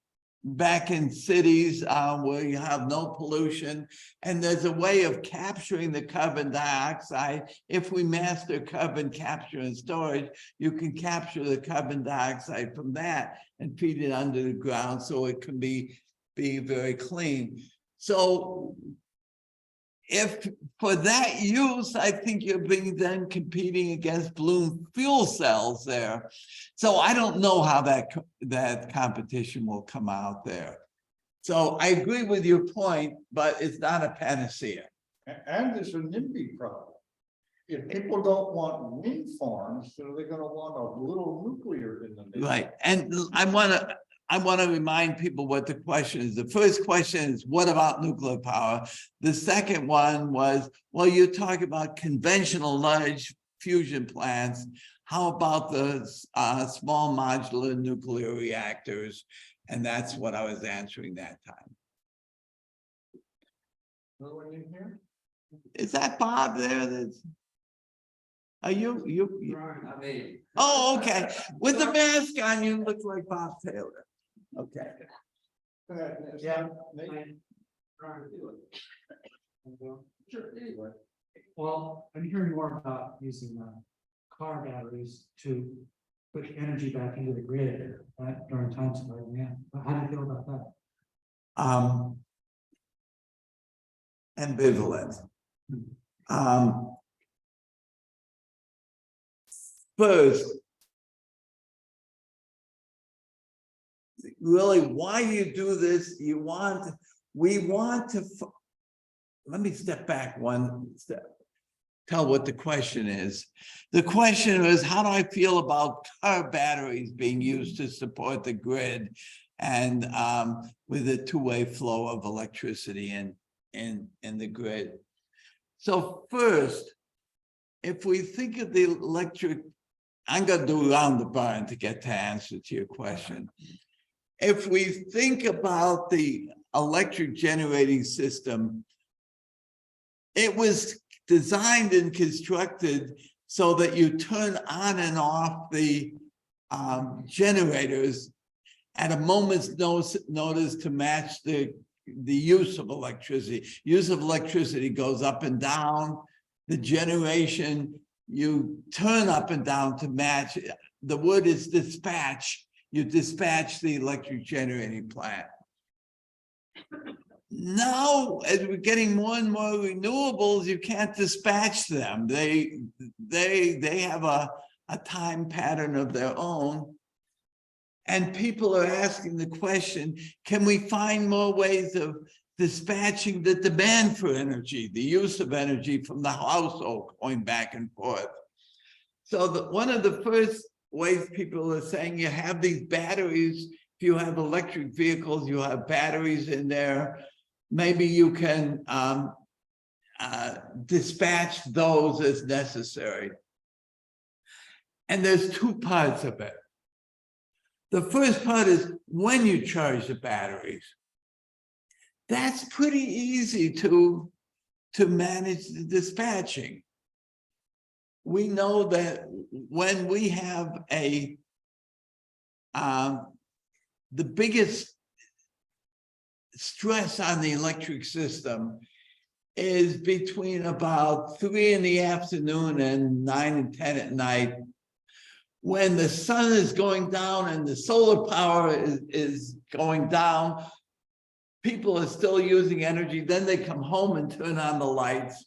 cities where you have no pollution, and there's a way of capturing the carbon dioxide. If we master carbon capture and storage, you can capture the carbon dioxide from that and feed it under the ground so it can be very clean. So if for that use, I think you're being then competing against balloon fuel cells there. So I don't know how that competition will come out there. So I agree with your point, but it's not a panacea. And there's a NIMBY problem. If people don't want wind farms, so they're gonna want a little nuclear in the neighborhood. Right, and I wanna remind people what the question is. The first question is, what about nuclear power? The second one was, well, you're talking about conventional large fusion plants. How about the small modular nuclear reactors? And that's what I was answering that time. No one in here? Is that Bob there? Are you? I mean. Oh, okay. With the mask on, you look like Bob Taylor. Okay. Go ahead, Nate. Yeah. Nate? I'm trying to do it. Sure, anyway. Well, I'm hearing more about using car batteries to put energy back into the grid during times of demand. How do you feel about that? Ambivalent. First, really, why you do this, we want to, let me step back one step, tell what the question is. The question is, how do I feel about car batteries being used to support the grid and with a two-way flow of electricity in the grid? So first, if we think of the electric, I'm going to do around the barn to get to answer to your question. If we think about the electric generating system, it was designed and constructed so that you turn on and off the generators at a moment's notice to match the use of electricity. Use of electricity goes up and down. The generation, you turn up and down to match. The word is dispatch. You dispatch the electric generating plant. Now, as we're getting more and more renewables, you can't dispatch them. They have a time pattern of their own. And people are asking the question, can we find more ways of dispatching the demand for energy, the use of energy from the household going back and forth? So one of the first ways people are saying, you have these batteries. If you have electric vehicles, you have batteries in there. Maybe you can dispatch those as necessary. And there's two parts of it. The first part is when you charge the batteries. That's pretty easy to manage the dispatching. We know that when we have the biggest stress on the electric system is between about 3 in the afternoon and 9 and 10 at night, when the sun is going down and the solar power is going down. People are still using energy. Then they come home and turn on the lights,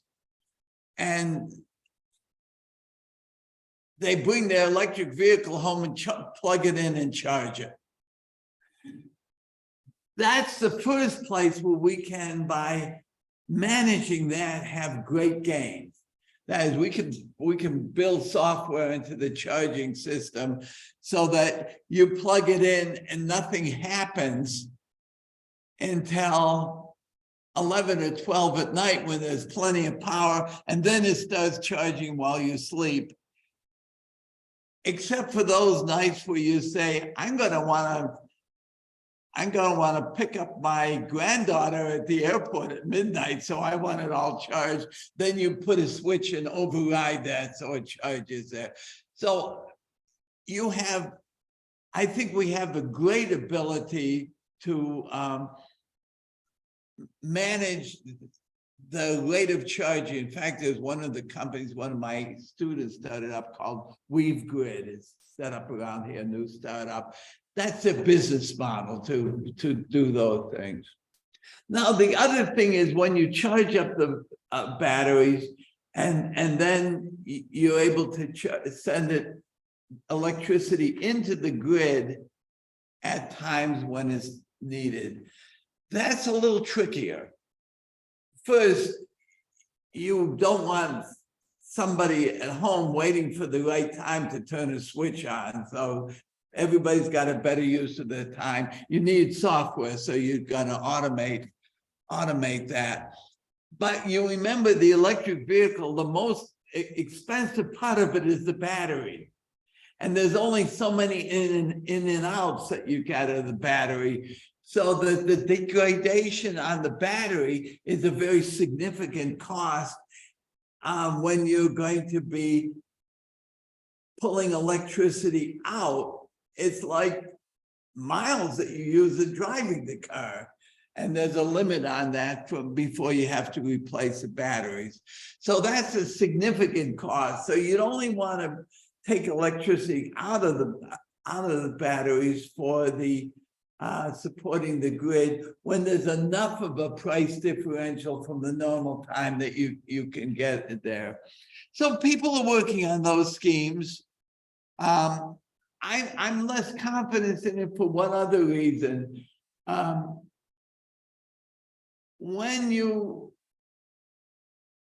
and they bring their electric vehicle home and plug it in and charge it. That's the first place where we can, by managing that, have great gains. That is, we can build software into the charging system so that you plug it in and nothing happens until 11 or 12 at night when there's plenty of power, and then it starts charging while you sleep. Except for those nights where you say, I'm going to want to pick up my granddaughter at the airport at midnight, so I want it all charged. Then you put a switch and override that so it charges there. So you have, I think we have a great ability to manage the rate of charging. In fact, there's one of the companies, one of my students started up called Weave Grid. It's set up around here, a new startup. That's a business model to do those things. Now, the other thing is when you charge up the batteries and then you're able to send it electricity into the grid at times when it's needed. That's a little trickier. First, you don't want somebody at home waiting for the right time to turn a switch on. So everybody's got a better use of their time. You need software, so you're gonna automate that. But you remember the electric vehicle, the most expensive part of it is the battery. And there's only so many in and outs that you get of the battery. So the degradation on the battery is a very significant cost when you're going to be pulling electricity out. It's like miles that you use in driving the car. And there's a limit on that from before you have to replace the batteries. So that's a significant cost. So you'd only want to take electricity out of the batteries for the supporting the grid when there's enough of a price differential from the normal time that you can get it there. So people are working on those schemes. I'm less confident in it for one other reason. When you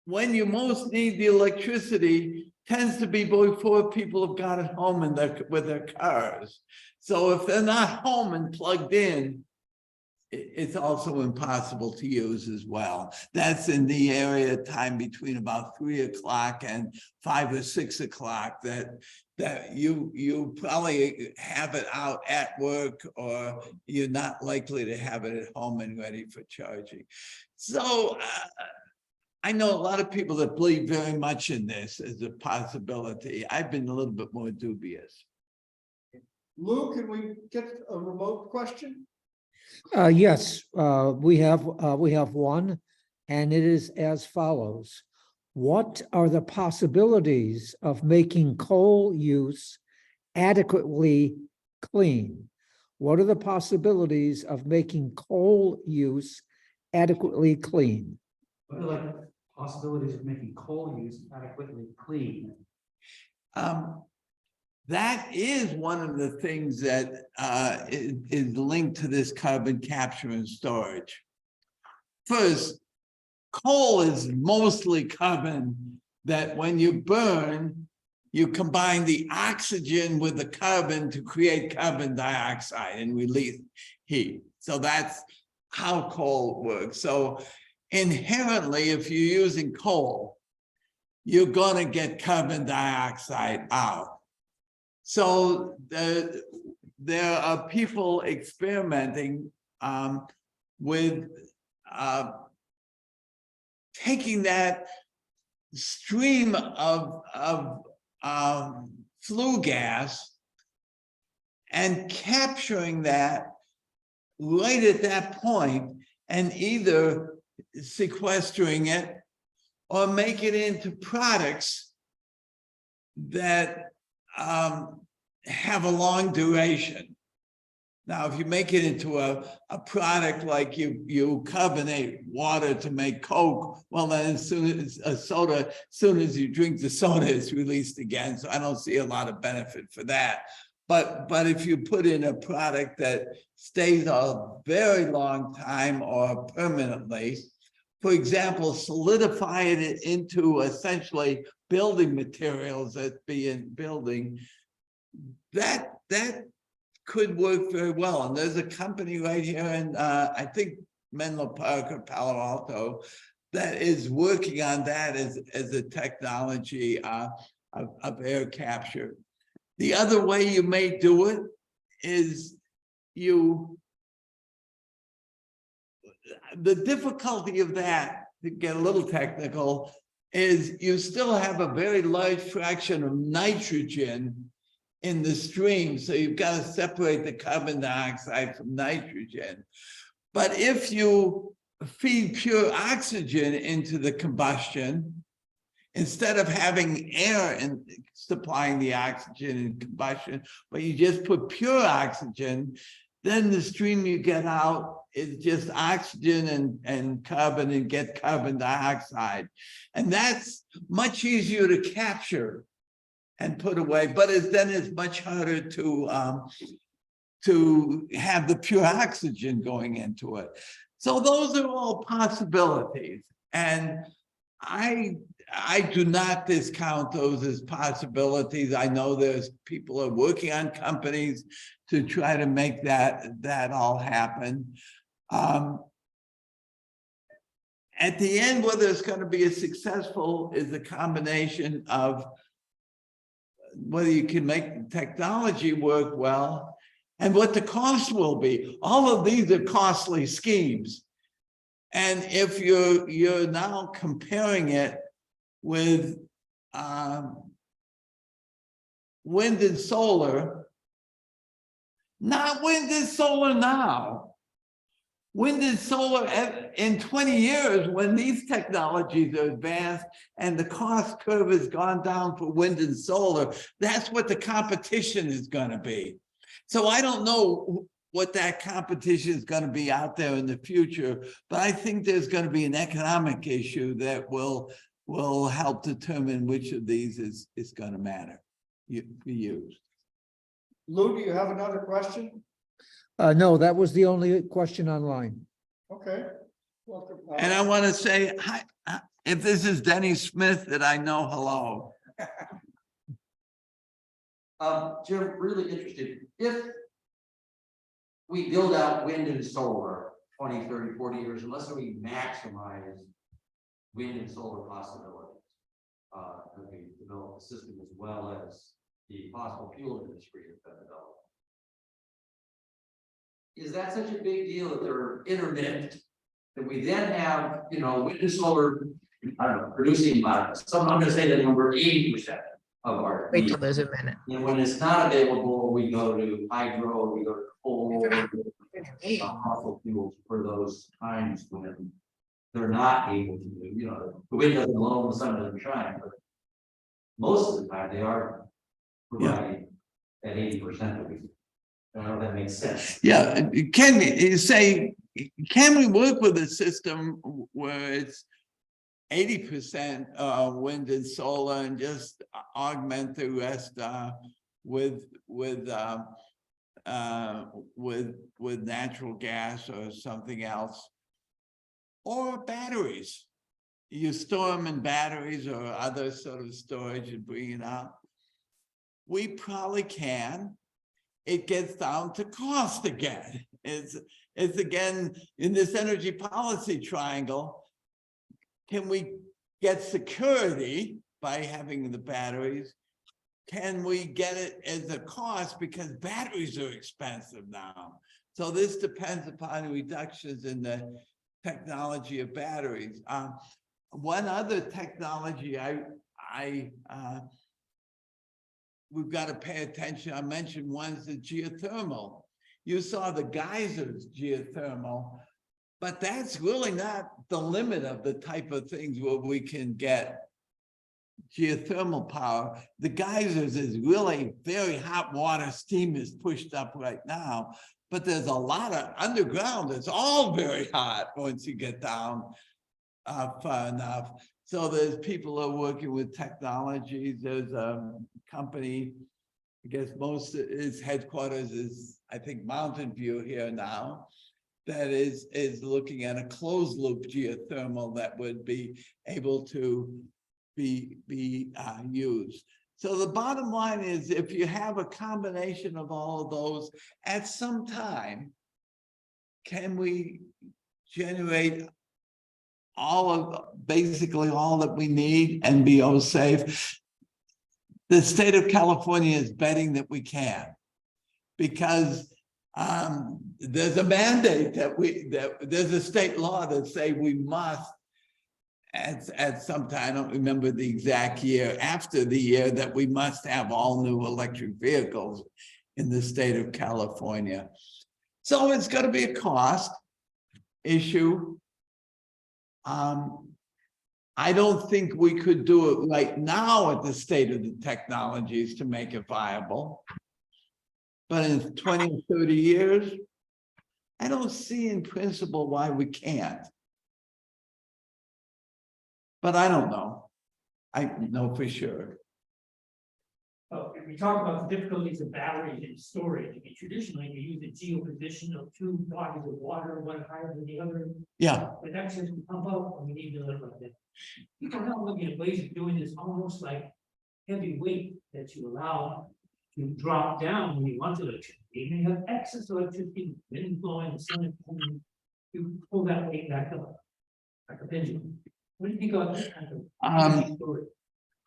most need the electricity tends to be before people have got it home with their cars. So if they're not home and plugged in, it's also impossible to use as well. That's in the area of time between about 3 o'clock and 5 or 6 o'clock that you probably have it out at work, or you're not likely to have it at home and ready for charging. So I know a lot of people that believe very much in this as a possibility. I've been a little bit more dubious. Lou, can we get a remote question? Yes, we have one, and it is as follows. What are the possibilities of making coal use adequately clean? What are the possibilities of making coal use adequately clean? What are the possibilities of making coal use adequately clean? That is one of the things that is linked to this carbon capture and storage. First, coal is mostly carbon that when you burn, you combine the oxygen with the carbon to create carbon dioxide and release heat. So that's how coal works. So inherently, if you're using coal, you're going to get carbon dioxide out. So there are people experimenting with taking that stream of flue gas and capturing that right at that point and either sequestering it or make it into products that have a long duration. Now, if you make it into a product like you carbonate water to make Coke, well, then as soon as you drink the soda, it's released again. So I don't see a lot of benefit for that. But if you put in a product that stays a very long time or permanently, for example, solidify it into essentially building materials that be in building, that could work very well. And there's a company right here in, I think, Menlo Park or Palo Alto that is working on that as a technology of air capture. The other way you may do it is the difficulty of that, to get a little technical, is you still have a very large fraction of nitrogen in the stream. So you've got to separate the carbon dioxide from nitrogen. But if you feed pure oxygen into the combustion, instead of having air and supplying the oxygen in combustion, but you just put pure oxygen, then the stream you get out is just oxygen and carbon, and get carbon dioxide. And that's much easier to capture and put away, but then it's much harder to to have the pure oxygen going into it. So those are all possibilities. And I do not discount those as possibilities. I know there's people are working on companies to try to make that all happen. At the end, whether it's going to be as successful is a combination of whether you can make the technology work well and what the cost will be. All of these are costly schemes. And if you're now comparing it with wind and solar, not wind and solar now. Wind and solar in 20 years, when these technologies are advanced and the cost curve has gone down for wind and solar, that's what the competition is going to be. So I don't know what that competition is going to be out there in the future, but I think there's going to be an economic issue that will help determine which of these is going to matter, be used. Lou, do you have another question? No, that was the only question online. Okay. Welcome. And I want to say, hi, if this is Denny Smith that I know, hello. Jim, really interested, if we build out wind and solar 20, 30, 40 years, unless we maximize wind and solar possibilities, as we develop the system as well as the fossil fuel industry has been developed. Is that such a big deal that they're intermittent, that we then have, you know, wind and solar, I don't know, producing about some, I'm gonna say the number 80% of our Wait needs. till there's a minute. And when it's not available, we go to hydro, we go to coal, fossil fuels for those times when they're not able to do, you know, the wind doesn't blow, the sun doesn't shine, but most of the time they are providing that 80% that we. I don't know if that makes sense. Yeah, can you say, can we work with a system where it's 80% wind and solar and just augment the rest with natural gas or something else, or batteries? You store them in batteries or other sort of storage and bring it out. We probably can. It gets down to cost again. It's again in this energy policy triangle. Can we get security by having the batteries? Can we get it as a cost, because batteries are expensive now? So this depends upon reductions in the technology of batteries. One other technology we've got to pay attention. I mentioned one's the geothermal. You saw the geysers geothermal, but that's really not the limit of the type of things where we can get geothermal power. The geysers is really very hot water. Steam is pushed up right now, but there's a lot of underground. It's all very hot once you get down far enough. So there's people who are working with technologies. There's a company, I guess most of its headquarters is, I think, Mountain View here now, that is looking at a closed loop geothermal that would be able to be used. So the bottom line is, if you have a combination of all of those at some time, can we generate basically all that we need and be all safe? The state of California is betting that we can, because there's a mandate that there's a state law that say we must at some time, I don't remember the exact year, after the year that we must have all new electric vehicles in the state of California. So it's going to be a cost issue. I don't think we could do it right now at the state of the technologies to make it viable. But in 20 or 30 years, I don't see in principle why we can't. But I don't know. I know for sure. Oh, we talk about the difficulties of batteries and storage. I mean, traditionally, we use a geoposition of two bodies of water, one higher than the other. Yeah, But that's just pump up, and we need to live like that. People are now looking at ways of doing this almost like heavy weight that you allow to drop down when you want electricity. And you have excess electricity, wind blowing, the sun is blowing, you pull that weight back up, like a pendulum. What do you think about that kind of energy storage?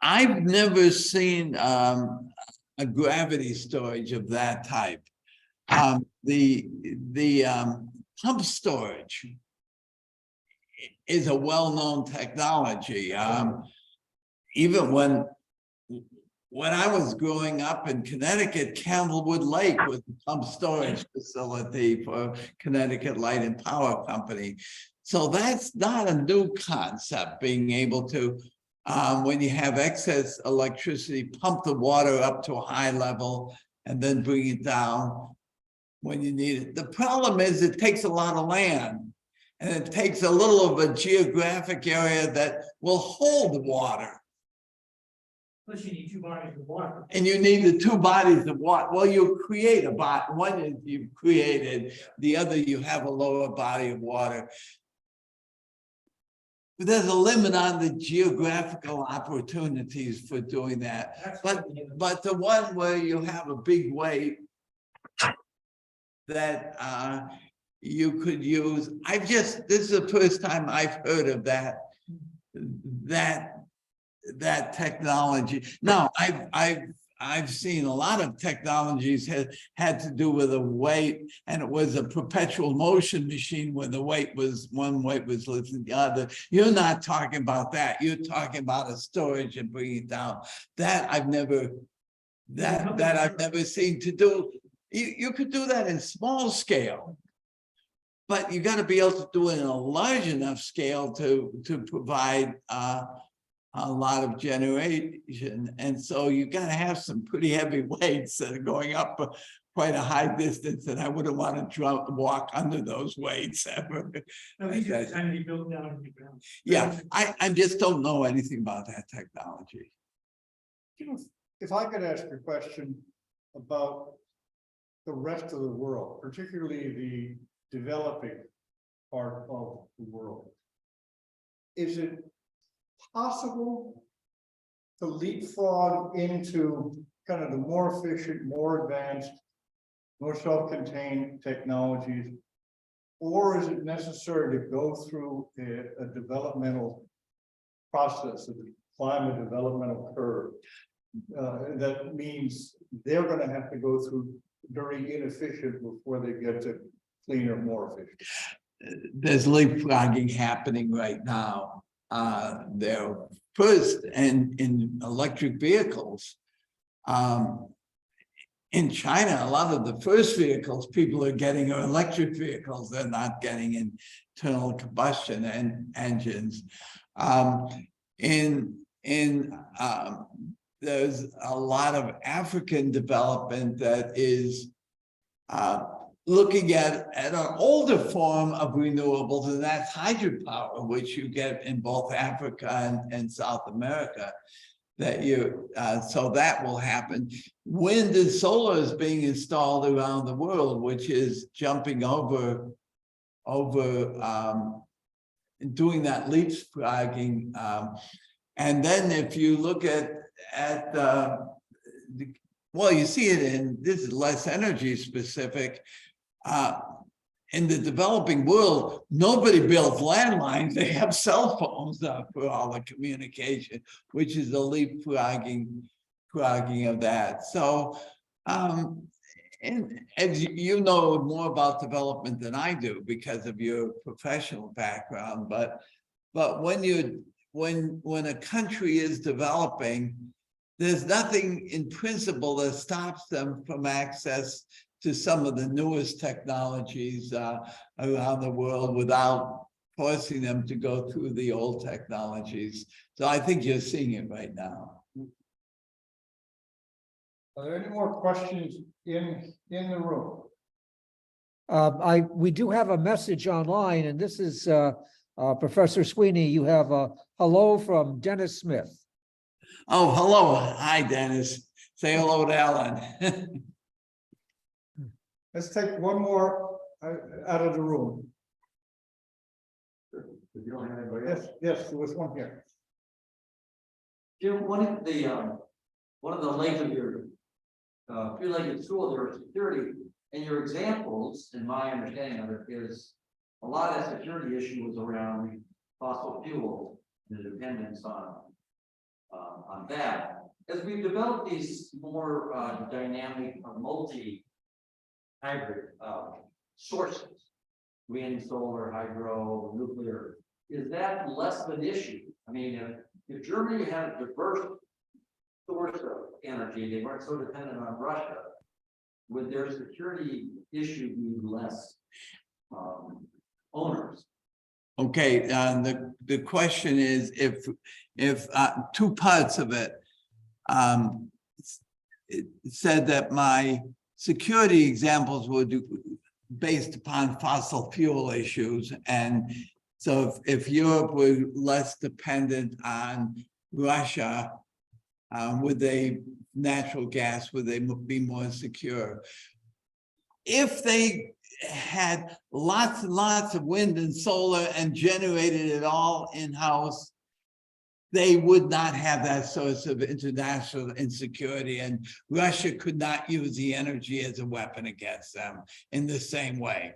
I've never seen a gravity storage of that type. The pump storage is a well-known technology. Even when I was growing up in Connecticut, Candlewood Lake was a pump storage facility for Connecticut Light and Power Company. So that's not a new concept, being able to, when you have excess electricity, pump the water up to a high level and then bring it down when you need it. The problem is it takes a lot of land, and it takes a little of a geographic area that will hold the water. Plus you need two bodies of water. And you need the two bodies of water. Well, you create a body. One is you've created, the other you have a lower body of water. But there's a limit on the geographical opportunities for doing that. But the one where you have a big weight that you could use, this is the first time I've heard of that technology. Now, I've seen a lot of technologies had to do with a weight, and it was a perpetual motion machine where the weight was, one weight was lifting the other. You're not talking about that. You're talking about a storage and bringing it down. That I've never seen to do. You could do that in small scale, but you got to be able to do it in a large enough scale to provide a lot of generation. And so you got to have some pretty heavy weights that are going up quite a high distance, and I wouldn't want to walk under those weights ever. No, these are trying to be built down on the ground. Yeah, I just don't know anything about that technology. If I could ask a question about the rest of the world, particularly the developing part of the world. Is it possible to leapfrog into kind of the more efficient, more advanced, more self-contained technologies? Or is it necessary to go through a developmental process, a climate developmental curve? That means they're going to have to go through very inefficient before they get to cleaner, more efficient. There's leapfrogging happening right now. They're first in electric vehicles. In China, a lot of the first vehicles people are getting are electric vehicles. They're not getting internal combustion engines. There's a lot of African development that is looking at an older form of renewables, and that's hydropower, which you get in both Africa and South America. So that will happen. Wind and solar is being installed around the world, which is jumping over doing that leapfrogging. And then if you look at well, you see it this is less energy specific. In the developing world, nobody builds landlines. They have cell phones for all the communication, which is the leapfrogging of that. So, and as you know more about development than I do because of your professional background, but when a country is developing, there's nothing in principle that stops them from access to some of the newest technologies around the world without forcing them to go through the old technologies. So I think you're seeing it right now. Are there any more questions in the room? We do have a message online, and this is Professor Sweeney. You have a hello from Dennis Smith. Oh, hello. Hi, Dennis. Say hello to Ellen. Let's take one more out of the room. If you don't have anybody else. Yes, there was one here. Jim, one of the length of your three-legged stool, there was security, and your examples, in my understanding of it, is a lot of that security issue was around fossil fuel and the dependence on that. As we've developed these more dynamic, multi-hybrid sources, wind, solar, hydro, nuclear, is that less of an issue? I mean, if Germany had a diverse source of energy, they weren't so dependent on Russia, would their security issue be less onerous? Okay, the question is if two parts of it. It said that my security examples were based upon fossil fuel issues. And so if Europe were less dependent on Russia, would they, natural gas, would they be more secure? If they had lots and lots of wind and solar and generated it all in-house, they would not have that source of international insecurity, and Russia could not use the energy as a weapon against them in the same way.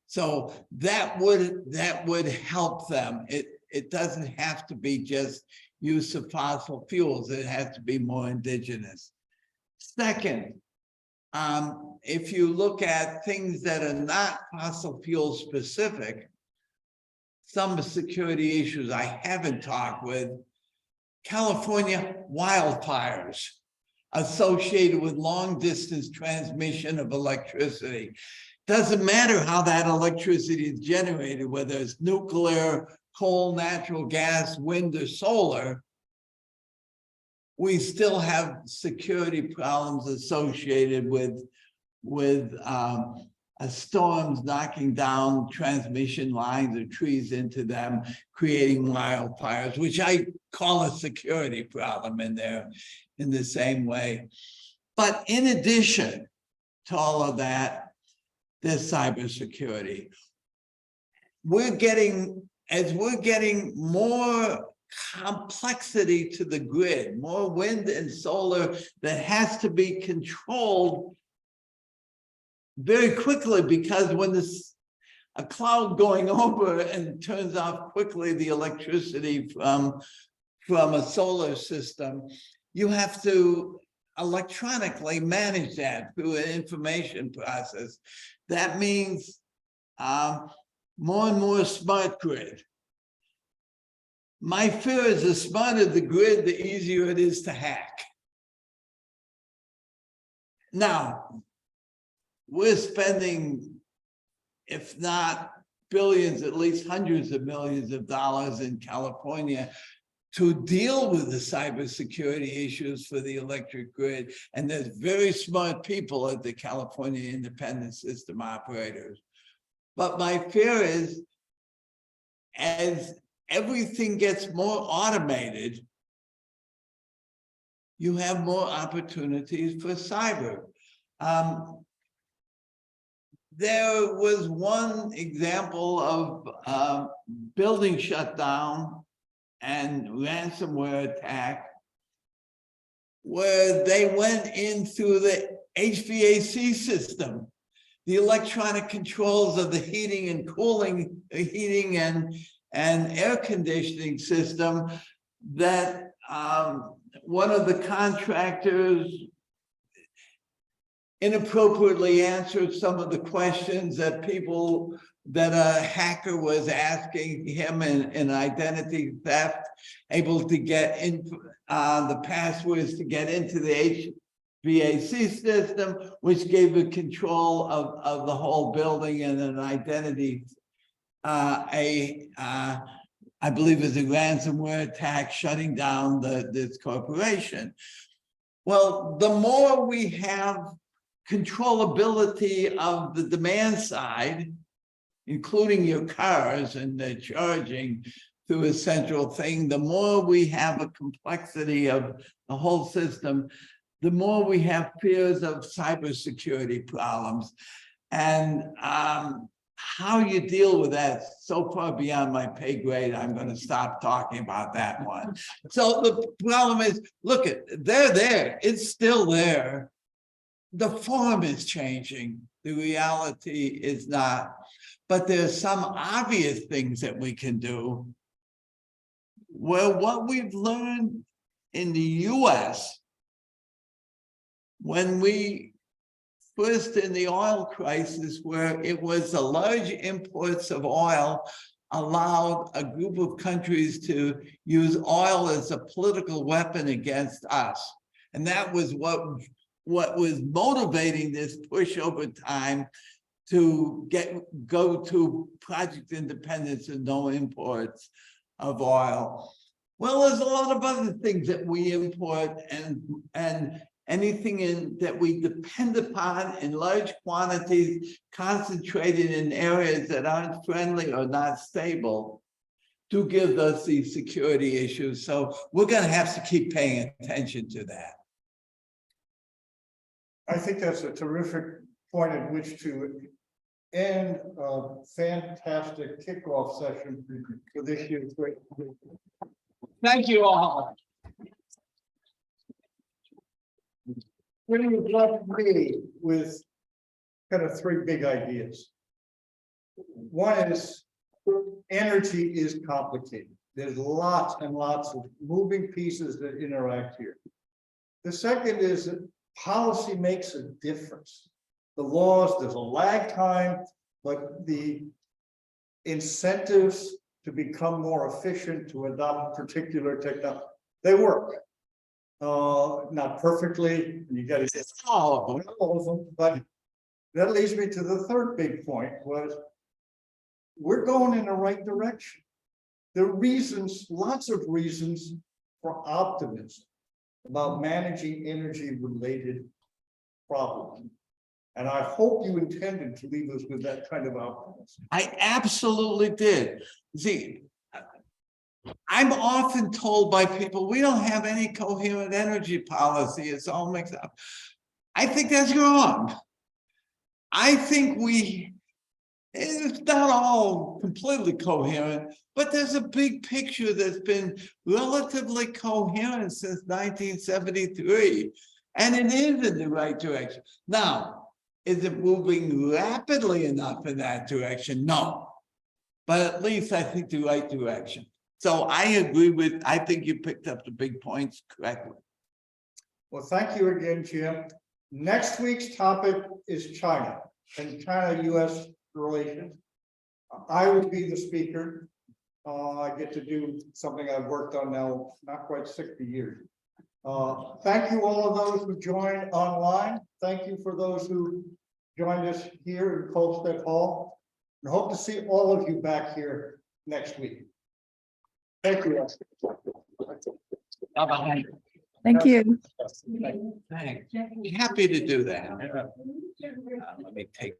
So that would help them. It doesn't have to be just use of fossil fuels. It has to be more indigenous. Second, if you look at things that are not fossil fuel specific, some security issues I haven't talked with, California wildfires associated with long distance transmission of electricity. Doesn't matter how that electricity is generated, whether it's nuclear, coal, natural gas, wind, or solar, we still have security problems associated with storms knocking down transmission lines or trees into them, creating wildfires, which I call a security problem in there in the same way. But in addition to all of that, there's cybersecurity. As we're getting more complexity to the grid, more wind and solar that has to be controlled very quickly, because when a cloud going over and turns off quickly the electricity from a solar system, you have to electronically manage that through an information process. That means more and more smart grid. My fear is the smarter the grid, the easier it is to hack. Now, we're spending, if not billions, at least hundreds of millions of dollars in California to deal with the cybersecurity issues for the electric grid. And there's very smart people at the California Independent System Operators. But my fear is, as everything gets more automated, you have more opportunities for cyber. There was one example of building shutdown and ransomware attack where they went in through the HVAC system, the electronic controls of the heating and cooling, heating and air conditioning system, that one of the contractors inappropriately answered some of the questions that a hacker was asking him in identity theft, able to get in the passwords to get into the HVAC system, which gave a control of the whole building and an identity, I believe is a ransomware attack shutting down this corporation. Well, the more we have controllability of the demand side, including your cars and the charging through a central thing, the more we have a complexity of the whole system, the more we have fears of cybersecurity problems. And how you deal with that is so far beyond my pay grade, I'm going to stop talking about that one. So the problem is, look, they're there, it's still there. The form is changing, the reality is not. But there's some obvious things that we can do. Well, what we've learned in the US, when we first in the oil crisis, where it was the large imports of oil allowed a group of countries to use oil as a political weapon against us. And that was what was motivating this push over time to go to project independence and no imports of oil. Well, there's a lot of other things that we import and anything that we depend upon in large quantities, concentrated in areas that aren't friendly or not stable, do give us these security issues. So we're going to have to keep paying attention to that. I think that's a terrific point at which to end a fantastic kickoff session for this year's great. Thank you all. Really left me with kind of three big ideas. One is energy is complicated. There's lots and lots of moving pieces that interact here. The second is that policy makes a difference. The laws, there's a lag time, but the incentives to become more efficient, to adopt particular technology, they work. Not perfectly, and you got to get all of them, but that leads me to the third big point was we're going in the right direction. There are reasons, lots of reasons for optimism about managing energy related problems. And I hope you intended to leave us with that kind of optimism. I absolutely did. See, I'm often told by people, we don't have any coherent energy policy, it's all mixed up. I think that's wrong. I think it's not all completely coherent, but there's a big picture that's been relatively coherent since 1973, and it is in the right direction. Now, is it moving rapidly enough in that direction? No, but at least I think the right direction. So I agree I think you picked up the big points correctly. Well, thank you again, Jim. Next week's topic is China and China-US relations. I will be the speaker. I get to do something I've worked on now, not quite 60 years. Thank you all of those who joined online. Thank you for those who joined us here in Colstead Hall. And hope to see all of you back here next week. Thank you. Bye-bye. Thank you. Thanks. Happy to do that. Let me take